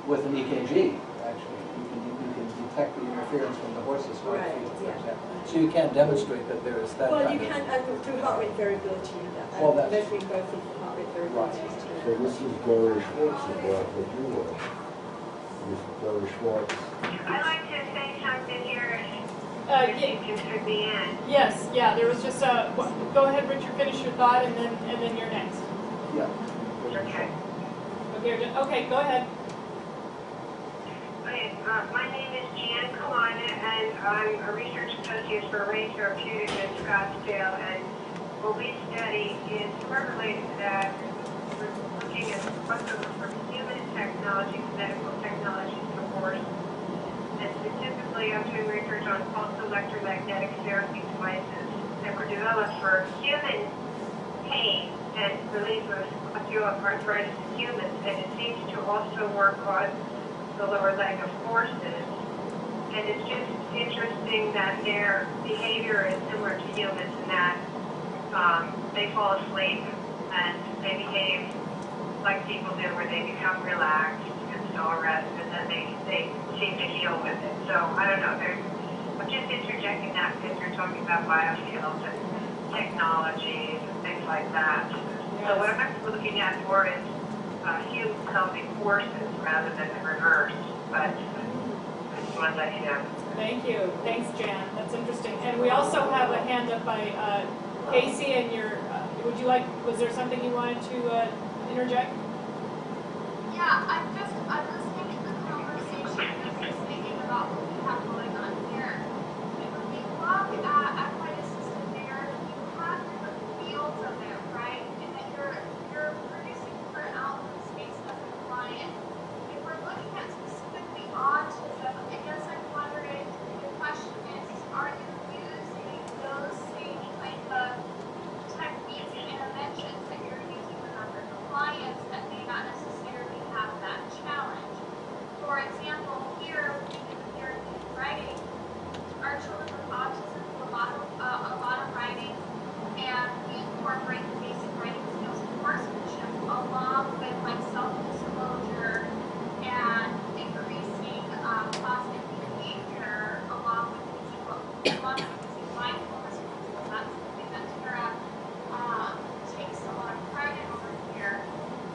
Speaker 1: with an EKG, actually. You can detect the interference from the horse's heart
Speaker 14: Right,
Speaker 1: field, for
Speaker 14: yeah.
Speaker 1: example. So you can't demonstrate that there is that
Speaker 14: Well,
Speaker 1: kind
Speaker 14: you
Speaker 1: of...
Speaker 14: can, and through heart rate variability,
Speaker 1: Well, that's-
Speaker 14: measuring both of the heart rate variabilities too.
Speaker 5: So this is Dory Schwartz's work that you were. This is Dory Schwartz.
Speaker 15: I'd like to say something here. Just for the end.
Speaker 2: Yes, yeah, there was just go ahead, Richard, finish your thought, and then you're next.
Speaker 1: Yeah.
Speaker 15: Okay.
Speaker 2: Okay, go ahead.
Speaker 15: I morning. My name is Jan Kalana, and I'm a research associate for HAIRI in Scottsdale. And what we study is correlated to that. We're looking at crossover from human technology to medical technology to horse. And specifically, I'm doing research on pulse electromagnetic therapy devices that were developed for human pain and relief of osteoarthritis in humans. And it seems to also work on the lower leg of horses. And it's just interesting that their behavior is similar to humans in that they fall asleep and they behave like people do, where they become relaxed and so rest, and then they seem to heal with it. So I don't know. I'm just interjecting that because you're talking about biofields and technologies and things like that. So what I'm actually looking at more is humans helping horses rather than the reverse. But I just want to let you know.
Speaker 2: Thank you. Thanks, Jan. That's interesting. And we also have a hand up by Casey, and would you like, was there something you wanted to interject?
Speaker 15: Yeah, I'm listening to the conversation and just thinking about what we have going on here. And when we look at equine assisted therapy, you have different fields of it, right? And then you're producing different outcomes based on the client. If we're looking at specifically autism, I guess I'm wondering, the question is, are you using those same type of techniques and interventions that you're using with other clients that may not necessarily have that challenge? For example, here we do the therapy of writing. Our children with autism do a lot of writing, and we incorporate the basic writing skills and horsemanship along with like self-disclosure and increasing positive behavior, along with using mindfulness principles. That's something that Tara takes a lot of pride in over here.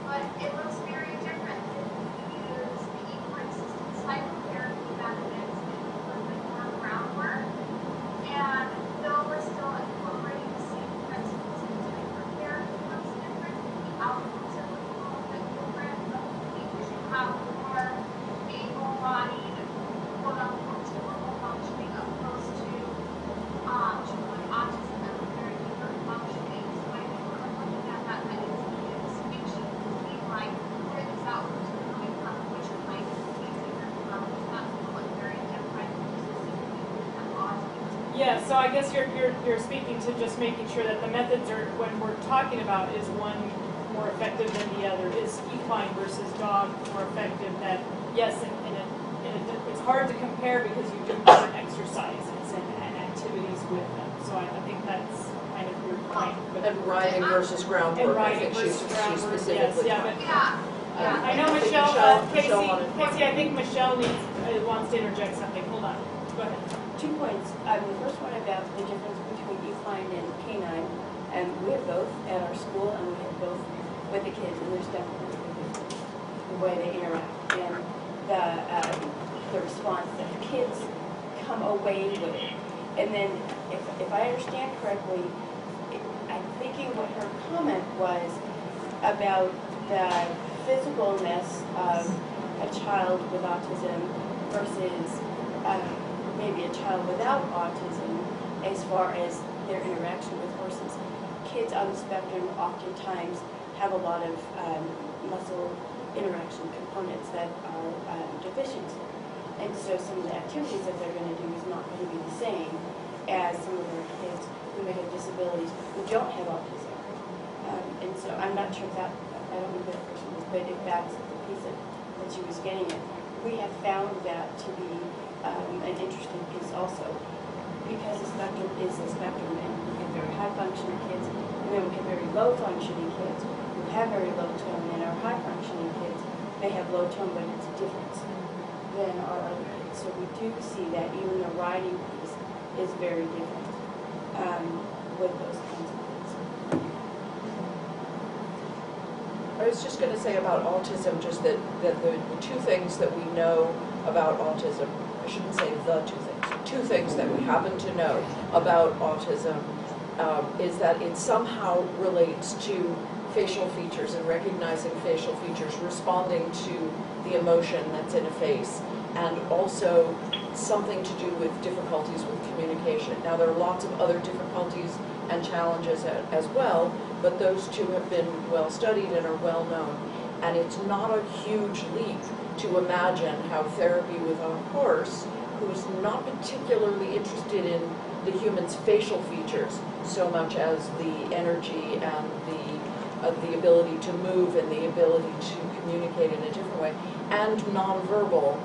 Speaker 15: But it looks very different if you use the equine assisted psychotherapy methods and a little bit more groundwork. And though we're still incorporating the same principles and doing for therapy, looks different. The outcomes are looking a little bit different, but because you have more able-bodied, quote-unquote, typical functioning opposed to children with autism that are very different functioning. So I think when we're looking at that, that needs to be a distinction between like where these outcomes are coming from, which are like easier from, that's look very different, specifically with that autism.
Speaker 2: Yeah, so I guess you're speaking to just making sure that the methods are, when we're talking about, is one more effective than the other? Is equine versus dog more effective? That yes, and it's hard to compare because you do different exercises and activities with them. So I think that's kind of your point.
Speaker 4: And riding versus groundwork. I think she's specifically.
Speaker 2: Yes,
Speaker 4: yeah,
Speaker 2: but I know Michelle, Casey, I think Michelle wants to interject something. Hold on. Go ahead.
Speaker 16: 2 points. The first one about the difference between equine and canine. And we have both at our school, and we have both with the kids, and there's definitely a difference in the way they interact and the response that the kids come away with. And then, if I understand correctly, I'm thinking what her comment was about the physicalness of a child with autism versus maybe a child without autism as far as their interaction with horses. Kids on the spectrum oftentimes have a lot of muscle interaction components that are deficient. And so some of the activities that they're going to do is not going to be the same as some of our kids who may have disabilities who don't have autism. And so I'm not sure if that, I don't know who that person was, but if that's the piece that she was getting at. We have found that to be an interesting piece also, because the spectrum is a spectrum, and we get very high functioning kids, and then we get very low functioning kids who have very low tone, and our high functioning kids may have low tone, but it's different than our other kids. So we do see that even the riding piece is very different with those kinds of kids.
Speaker 4: I was just going to say about autism, just that the two things that we know about autism, I shouldn't say the two things that we happen to know about autism is that it somehow relates to facial features and recognizing facial features, responding to the emotion that's in a face, and also something to do with difficulties with communication. Now, there are lots of other difficulties and challenges as well, but those two have been well studied and are well known. And it's not a huge leap to imagine how therapy with a horse, who's not particularly interested in the human's facial features so much as the energy and the ability to move and the ability to communicate in a different way, and nonverbal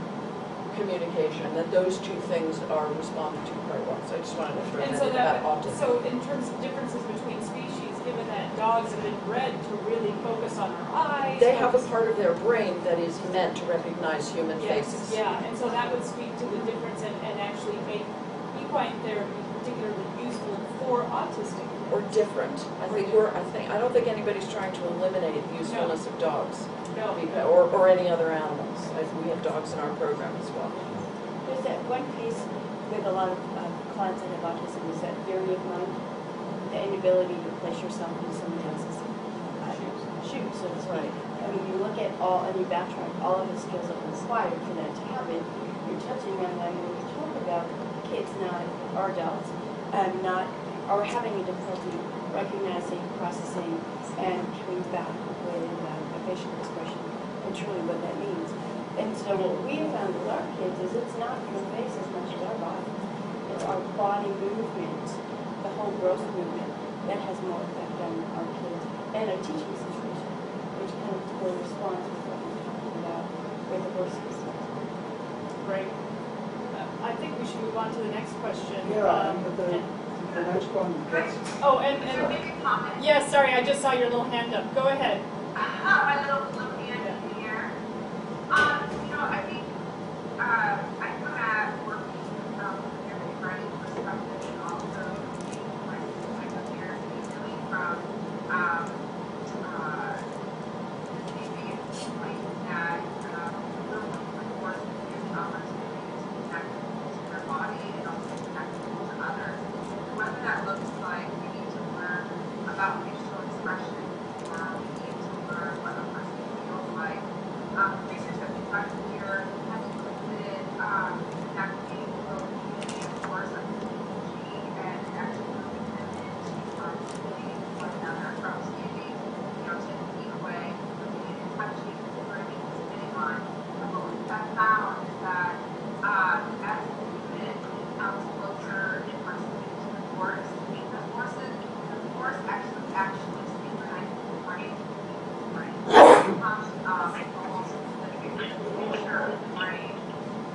Speaker 4: communication, that those two things are responded to quite well. So I just wanted to throw
Speaker 2: And
Speaker 4: that
Speaker 2: so
Speaker 4: in about autism.
Speaker 2: so in terms of differences between species, given that dogs have been bred to really focus on our eyes.
Speaker 4: They have a part of their brain that is meant to recognize human faces.
Speaker 2: Yeah, and so that would speak to the difference and actually make equine therapy particularly useful for autistic.
Speaker 4: Or different. I don't think anybody's trying to eliminate the usefulness of dogs.
Speaker 2: No.
Speaker 4: Or any other animals. We have dogs in our program as well.
Speaker 16: There's that one case with a lot of clients that have autism is that theory of mind, the inability to place yourself in someone else's shoes, so to speak. I mean, you look at and you backtrack all of the skills that are required for that to happen. You're touching on them when you talk about kids or adults are having a difficulty recognizing, processing, and coming back with a facial expression and truly what that means. And so what we have found with our kids is it's not your face as much as our body. It's our body movement, the whole growth movement, that has more effect on our kids and a teaching situation, which kind of corresponds with what we're talking about with the horses.
Speaker 2: Great. I think we should move on to the next question.
Speaker 1: Yeah, but the next one gets...
Speaker 2: Oh, and yeah, sorry, I just saw your little hand up. Go ahead.
Speaker 15: My little hand in the air. I think I come at working from a very writing perspective and also my psychotherapy really from maybe explain that we're looking for forces and opportunities to connect to their body and also connect to others. Whether that looks like we need to learn about facial expression or we need to learn what a person feels like. Research that we've done here has included connecting the community, of course, of community and actually moving them into communicating with one another from standing, 10 feet away, looking and touching, grooming, spitting on. And what we have found is that as a human comes closer in proximity to the horse actually synchronizes the brain with the brain. It becomes almost the picture of the brain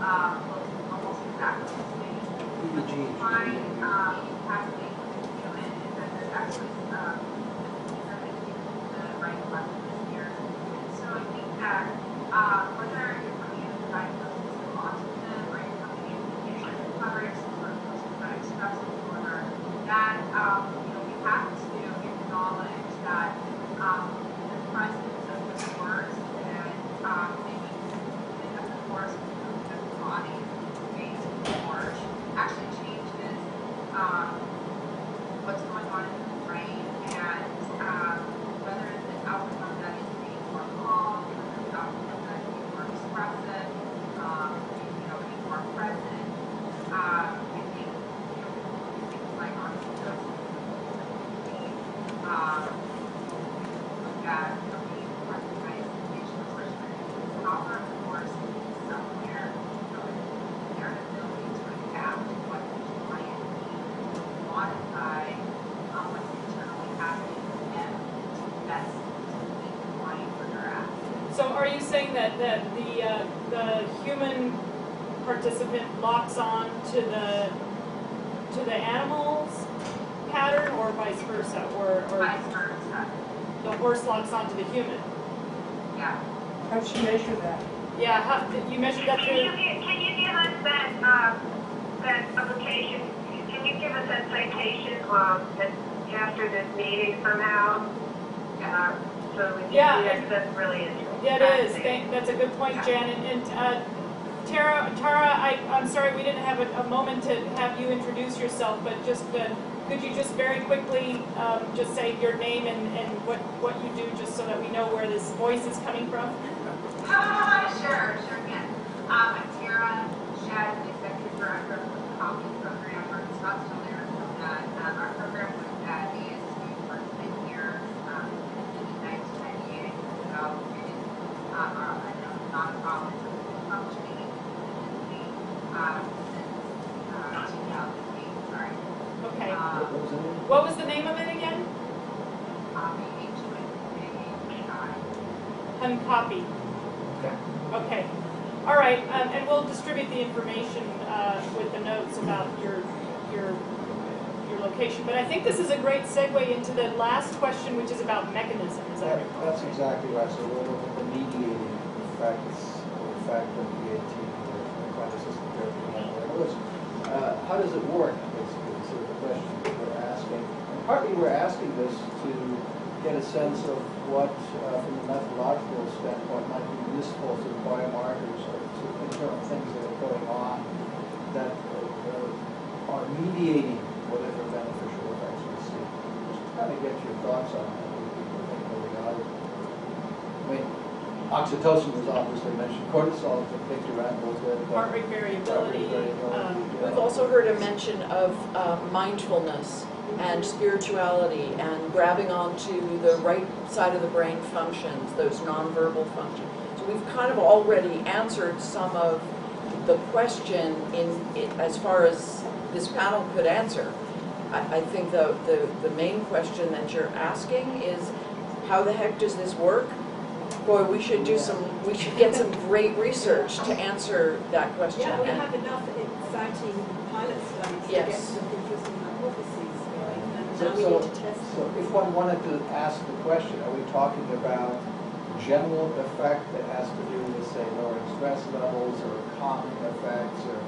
Speaker 15: looks almost exactly the same. What you find happening with the human is that there's actually the right left here. And so I think that whether you're coming in with a diagnosis of autism or you're coming in with coverage or post-traumatic stress disorder, that we have to acknowledge that the presence of the force and maybe of the force of the body, the face of the force, actually changes what's going on in the brain and whether the outcome that is being more calm, whether the outcome that is being more expressive, being more present. I think things like oxytocin, look at being recognized facial expression, power of force somewhere, their ability to adapt to what the client needs, modify what's internally happening with them to best meet the client where they're at.
Speaker 2: So are you saying that the human participant locks on to the animal's pattern or vice versa? Or
Speaker 15: vice versa.
Speaker 2: The horse locks onto the human?
Speaker 15: Yeah.
Speaker 6: How'd she measure that?
Speaker 2: Yeah, you measured that through...
Speaker 15: Can you give us that publication? Can you give us that citation after this meeting somehow? So we can see that, that's really interesting.
Speaker 2: Yeah, it is. That's a good point, Jan. And Tara, I'm sorry we didn't have a moment to have you introduce yourself, but just could you just very quickly just say your name and what you do, just so that we know where this voice is coming from?
Speaker 15: Sure can. I'm Tara, as executive director of the Copy Program for Scottsdale, Arizona. Our program was at ASU for 10 years, in 1998. So it is not a problem functioning independently since 2008. Sorry.
Speaker 2: Okay. What was the name of it again?
Speaker 15: Copy, HAIRI.
Speaker 2: Uncopy. Okay. All right, and we'll distribute the information with the notes about your location. But I think this is a great segue into the last question, which is about mechanism. Is that right?
Speaker 1: That's exactly right. So we're looking at the mediating effects, the effect of the AT, the equine assisted therapy. In other words, how does it work? Is sort of the question that we're asking. And partly we're asking this to get a sense of what, from a methodological standpoint, might be useful to biomarkers or to internal things that are going on that are mediating whatever beneficial effects we see. Just kind of get your thoughts on that. I mean, oxytocin was obviously mentioned. Cortisol is a big directive with
Speaker 2: heart rate variability.
Speaker 4: We've also heard a mention of mindfulness and spirituality and grabbing onto the right side of the brain functions, those nonverbal functions. So we've kind of already answered some of the question as far as this panel could answer. I think the main question that you're asking is, how the heck does this work? Boy, we should get some great research to answer that question.
Speaker 14: Yeah, we have enough exciting pilot studies to get some interesting hypotheses going, and now we need to test them.
Speaker 1: So if one wanted to ask the question, are we talking about general effect that has to do with, say, lowering stress levels or calming effects or,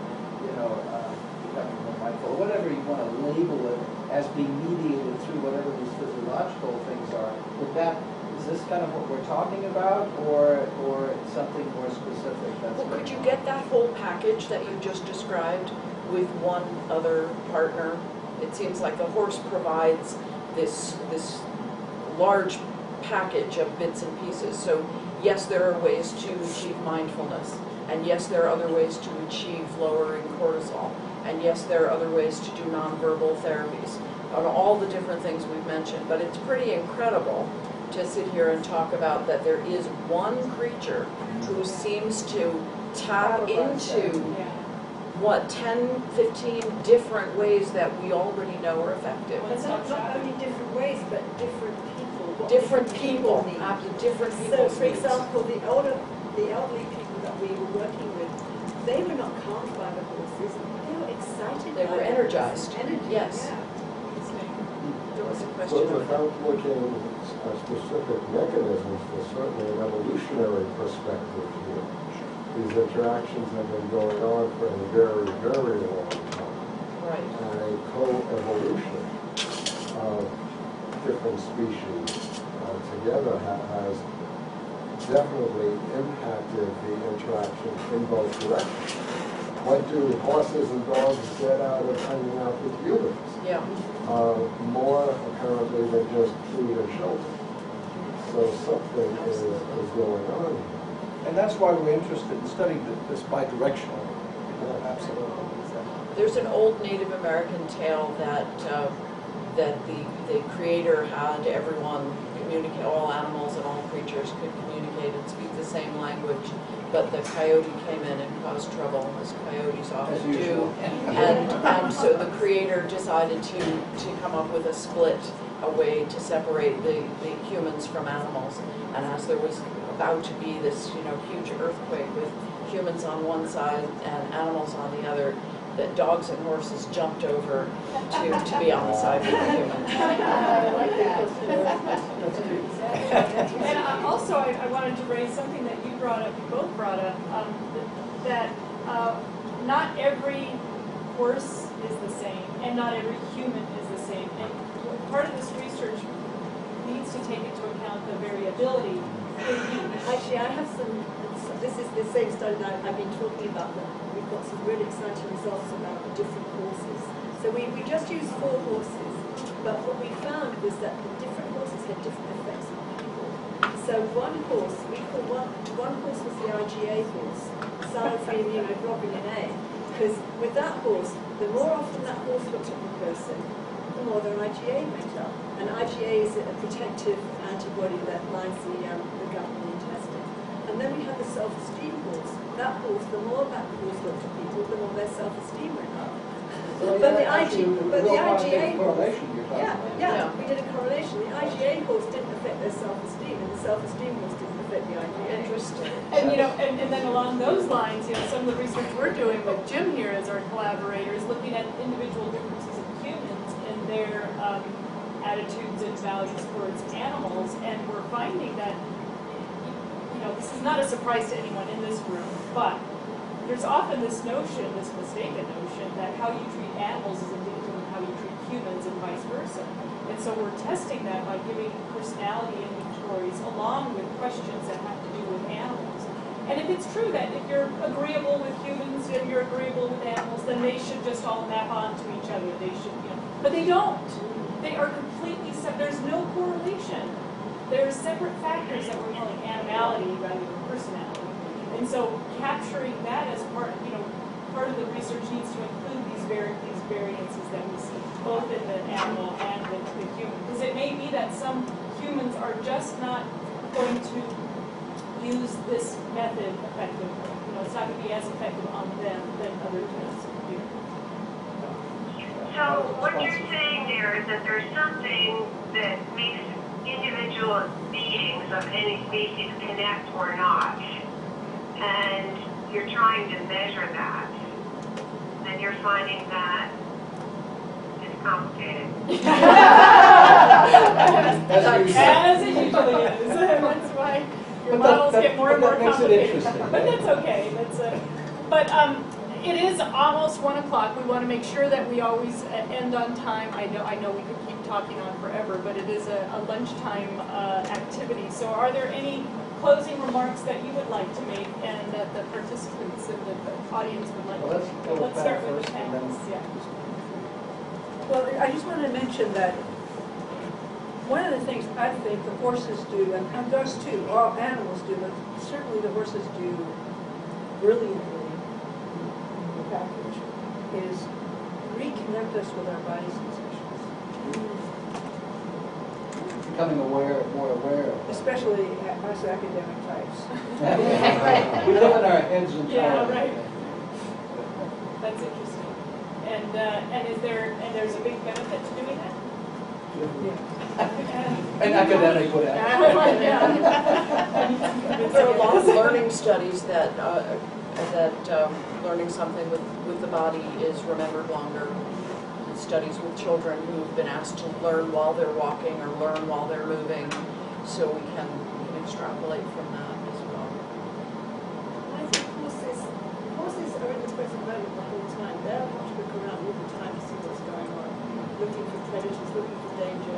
Speaker 1: becoming more mindful, whatever you want to label it as being mediated through whatever these physiological things are? Is this kind of what we're talking about, or something more specific?
Speaker 4: Well, could you get that whole package that you just described with one other partner? It seems like the horse provides this large package of bits and pieces. So yes, there are ways to achieve mindfulness, and yes, there are other ways to achieve lowering cortisol, and yes, there are other ways to do nonverbal therapies on all the different things we've mentioned. But it's pretty incredible to sit here and talk about that there is one creature who seems to tap into, 10, 15 different ways that we already know are effective.
Speaker 14: And not only different ways, but different people.
Speaker 4: Different people have different people's
Speaker 14: So, for example, the elderly people that we were working with, they were not calmed by the horses. They were excited.
Speaker 4: They were energized.
Speaker 14: Energy,
Speaker 4: yes.
Speaker 14: Yeah.
Speaker 4: There was a
Speaker 5: So
Speaker 4: question.
Speaker 5: without looking at specific mechanisms, there's certainly an evolutionary perspective here. These interactions have been going on for a very, very long time.
Speaker 4: Right.
Speaker 5: And a co-evolution of different species together has definitely impacted the interaction in both directions. What do horses and dogs get out of hanging out with humans?
Speaker 4: Yeah.
Speaker 5: More apparently than just food and shelter. So something is going on here.
Speaker 1: And that's why we're interested in studying this bidirectionally. Absolutely.
Speaker 4: There's an old Native American tale that the Creator had everyone communicate, all animals and all creatures could communicate and speak the same language, but the coyote came in and caused trouble, as coyotes often do. And so the Creator decided to come up with a way to separate the humans from animals. And as there was about to be this huge earthquake with humans on one side and animals on the other, that dogs and horses jumped over to be on the side with the humans.
Speaker 2: I like that. And also, I wanted to raise something that you both brought up, that not every horse is the same, and not every human is the same. And part of this research needs to take into account the variability.
Speaker 14: Actually, I have this is the same study that I've been talking about. We've got some really exciting results about the different horses. So we just used 4 horses, but what we found was that the different horses had different effects on people. So one horse was the IgA horse, cell-free immunoglobulin A, Because with that horse, the more often that horse looked at the person, the more their IgA went up. And IgA is a protective antibody that lines the gut and the intestine. And then we have the self-esteem horse. That horse, the more that horse looked at people, the more their self-esteem went up.
Speaker 1: So
Speaker 14: But the
Speaker 1: IgA
Speaker 14: IgA
Speaker 1: correlation you're talking about.
Speaker 14: yeah, we did a correlation. The IgA horse didn't affect their self-esteem, and the self-esteem horse didn't affect the IgA.
Speaker 4: Interesting.
Speaker 2: And you know, and then along those lines, you know, some of the research we're doing with Jim here as our collaborator is looking at individual differences in humans and their attitudes and values towards animals, and we're finding that, you know, this is not a surprise to anyone in this room, but there's often this notion, this mistaken notion, that how you treat animals is indicative of how you treat humans and vice versa. And so we're testing that by giving personality inventories along with questions that have to do with animals. And if it's true that if you're agreeable with humans and you're agreeable with animals, then they should just all map onto each other. They should, you know, but they don't. They are completely separate. There's no correlation. There's separate factors that we're calling animality rather than personality. And so capturing that as part, you know, part of the research needs to include these variances that we see both in the animal and the human. Because it may be that some humans are just not going to use this method effectively. You know, it's not going to be as effective on them than other tests do.
Speaker 15: So what you're saying there is that there's something that makes individual beings of any species connect or not, and you're trying to measure that, and you're finding that it's complicated.
Speaker 2: As it usually is. That's why your models get more and more complicated. But that's okay. But it is almost 1 o'clock. We want to make sure that we always end on time. I know we could keep talking on forever, but it is a lunchtime activity. So are there any closing remarks that you would like to make and that the participants and the audience would like to make? Let's start with the panelists. Yeah.
Speaker 14: Well, I just wanted to mention that one of the things I think the horses do, and those too, all animals do, but certainly the horses do brilliantly, the package, is reconnect us with our body sensations.
Speaker 1: Becoming more aware of that.
Speaker 14: Especially us academic types.
Speaker 1: We live in our heads entirely.
Speaker 2: Yeah, right. That's interesting. And there's a big benefit to doing that?
Speaker 1: An academic would ask.
Speaker 4: There are a lot of learning studies that learning something with the body is remembered longer. Studies with children who've been asked to learn while they're walking or learn while they're moving, so we can extrapolate from that as well.
Speaker 14: I think horses are in the present moment the whole time. They're not to look around all the time to see what's going on, looking for predators, looking for danger.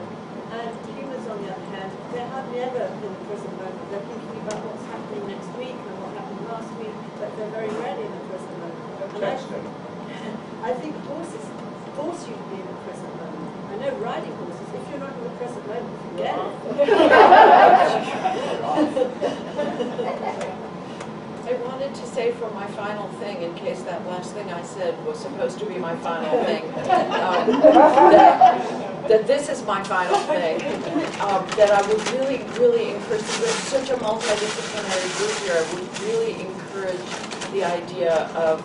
Speaker 14: And humans, on the other hand, they're hardly ever in the present moment. They're thinking about what's happening next week and what happened last week, but they're very rarely in the present moment. And I think horses force you to be in the present moment. I know riding horses, if you're not in the present moment, forget it.
Speaker 4: I wanted to say for my final thing, in case that last thing I said was supposed to be my final thing, that this is my final thing, that I would really, really encourage, with such a multidisciplinary group here, I would really encourage the idea of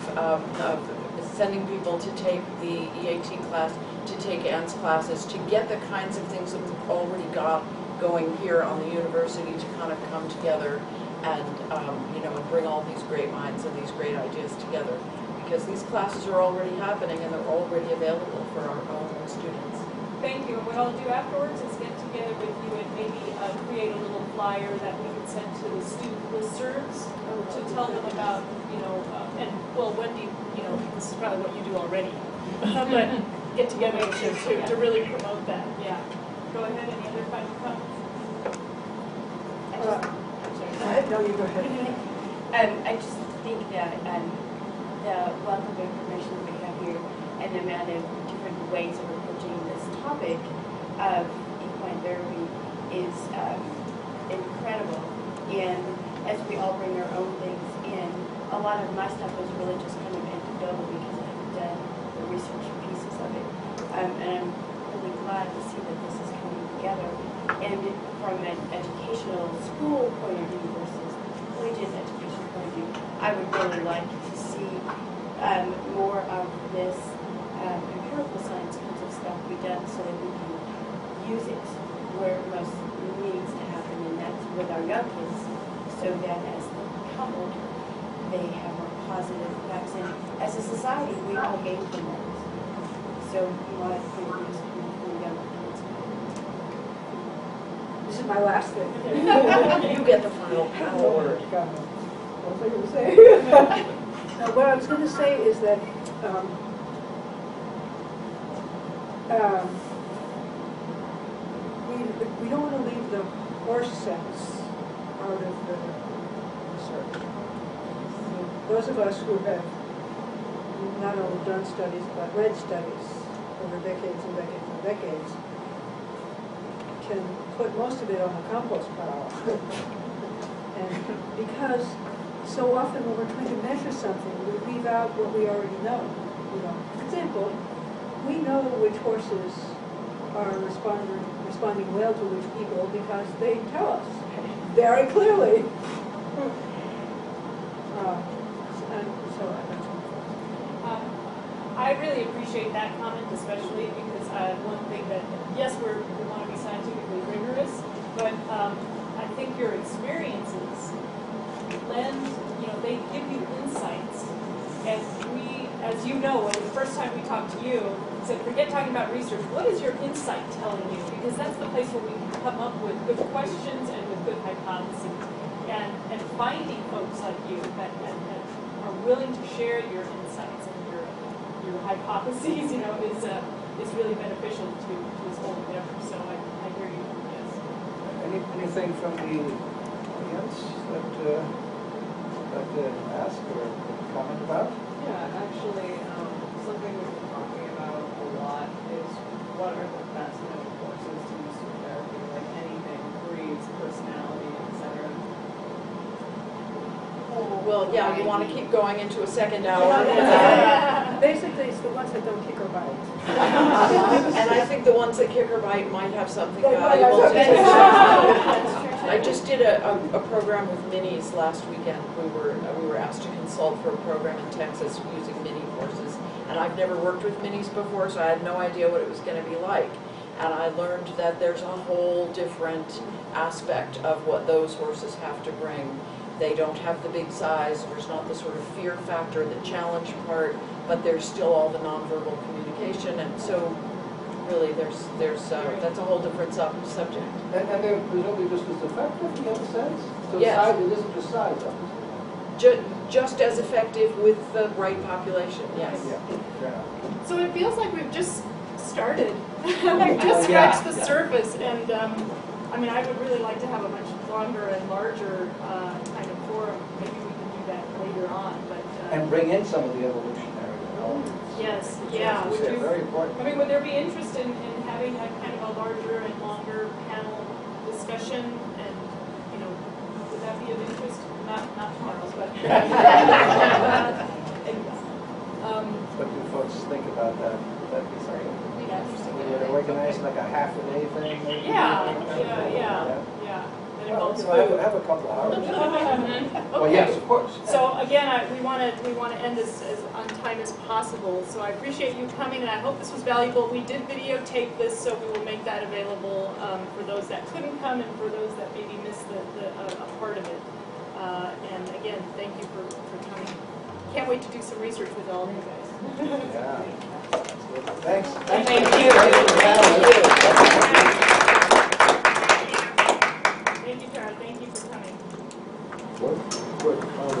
Speaker 4: sending people to take the EAT class, to take Anne's classes, to get the kinds of things that we've already got going here on the university to kind of come together and and bring all these great minds and these great ideas together, because these classes are already happening and they're already available for our own students.
Speaker 2: Thank you. And what I'll do afterwards is get together with you and maybe create a little flyer that we can send to the student listservs to tell them about, Wendy, this is probably what you do already, but get together to really promote that. Yeah. Go ahead. Any other final comments?
Speaker 14: No, you go ahead.
Speaker 16: I just think that the wealth of information that we have here and the amount of different ways of approaching this topic of equine therapy is incredible. And as we all bring our own things in, a lot of my stuff was really just kind of anecdotal available because I haven't done the research pieces of it. And I'm really glad to see that this is coming together. And from an educational school point of view versus collegiate education point of view, I would really like to see more of this empirical science kinds of stuff be done so that we can use it where it most needs to happen, and that's with our young kids, so that as they become older, they have more positive effects. And as a society, we all gain from that. So we want to create this for young kids.
Speaker 14: This is my last thing.
Speaker 4: You get the final word.
Speaker 14: What was I going to say? What I was going to say is that we don't want to leave the horse sense out of the research. Those of us who have not only done studies but read studies over decades and decades and decades can put most of it on the compost pile. And because so often when we're trying to measure something, we leave out what we already know. For example, we know which horses are responding well to which people because they tell us very clearly.
Speaker 2: I really appreciate that comment, especially because one thing that, yes, we want to be scientifically rigorous, but I think your experiences lend, they give you insights. And we, as you know, the first time we talked to you, said, forget talking about research, what is your insight telling you? Because that's the place where we can come up with good questions and with good hypotheses. And finding folks like you that are willing to share your insights and your hypotheses, is really beneficial to this whole endeavor. So I hear you, yes.
Speaker 1: Anything from the audience that you'd like to ask or comment about?
Speaker 9: Yeah, actually, something we've been talking about a lot is what are the best middle courses to use for therapy, like anything, breeds, personality, etc.
Speaker 4: Well, yeah, you want to keep going into a second hour.
Speaker 14: Basically, it's the ones that don't kick or bite.
Speaker 4: And I think the ones that kick or bite might have something valuable to teach. I just did a program with minis last weekend. We were asked to consult for a program in Texas using mini courses, and I've never worked with minis before, so I had no idea what it was going to be like. And I learned that there's a whole different aspect of what those horses have to bring. They don't have the big size, there's not the sort of fear factor, the challenge part, but there's still all the nonverbal communication, and so really there's that's a whole different subject.
Speaker 1: And they're presumably just as effective in the other sense? So
Speaker 4: Yes.
Speaker 1: size, it isn't just size, obviously.
Speaker 4: Just as effective with the right population, yes.
Speaker 1: Yeah, fair enough.
Speaker 2: So it feels like we've just started. We've just scratched the surface, and I would really like to have a much longer and larger kind of forum. Maybe we can do that later on, but.
Speaker 1: And bring in some of the evolutionary elements.
Speaker 2: Yes, yeah.
Speaker 1: Which is very important.
Speaker 2: Would there be interest in having a kind of a larger and longer panel discussion, and, would that be of interest? Not tomorrow's, but.
Speaker 1: What do folks think about that? Would that be something? We would organize like a half-a-day thing? Maybe?
Speaker 2: Yeah. And it
Speaker 1: Well,
Speaker 2: involves
Speaker 1: have a couple of hours. Well, yes, of course.
Speaker 2: So again, we want to end this as on time as possible. So I appreciate you coming, and I hope this was valuable. We did videotape this, so we will make that available for those that couldn't come and for those that maybe missed a part of it. And again, thank you for coming. Can't wait to do some research with all of you guys.
Speaker 1: Yeah. Thanks.
Speaker 2: Thank you. Thank you, Tara. Thank you for coming.
Speaker 5: One quick comment.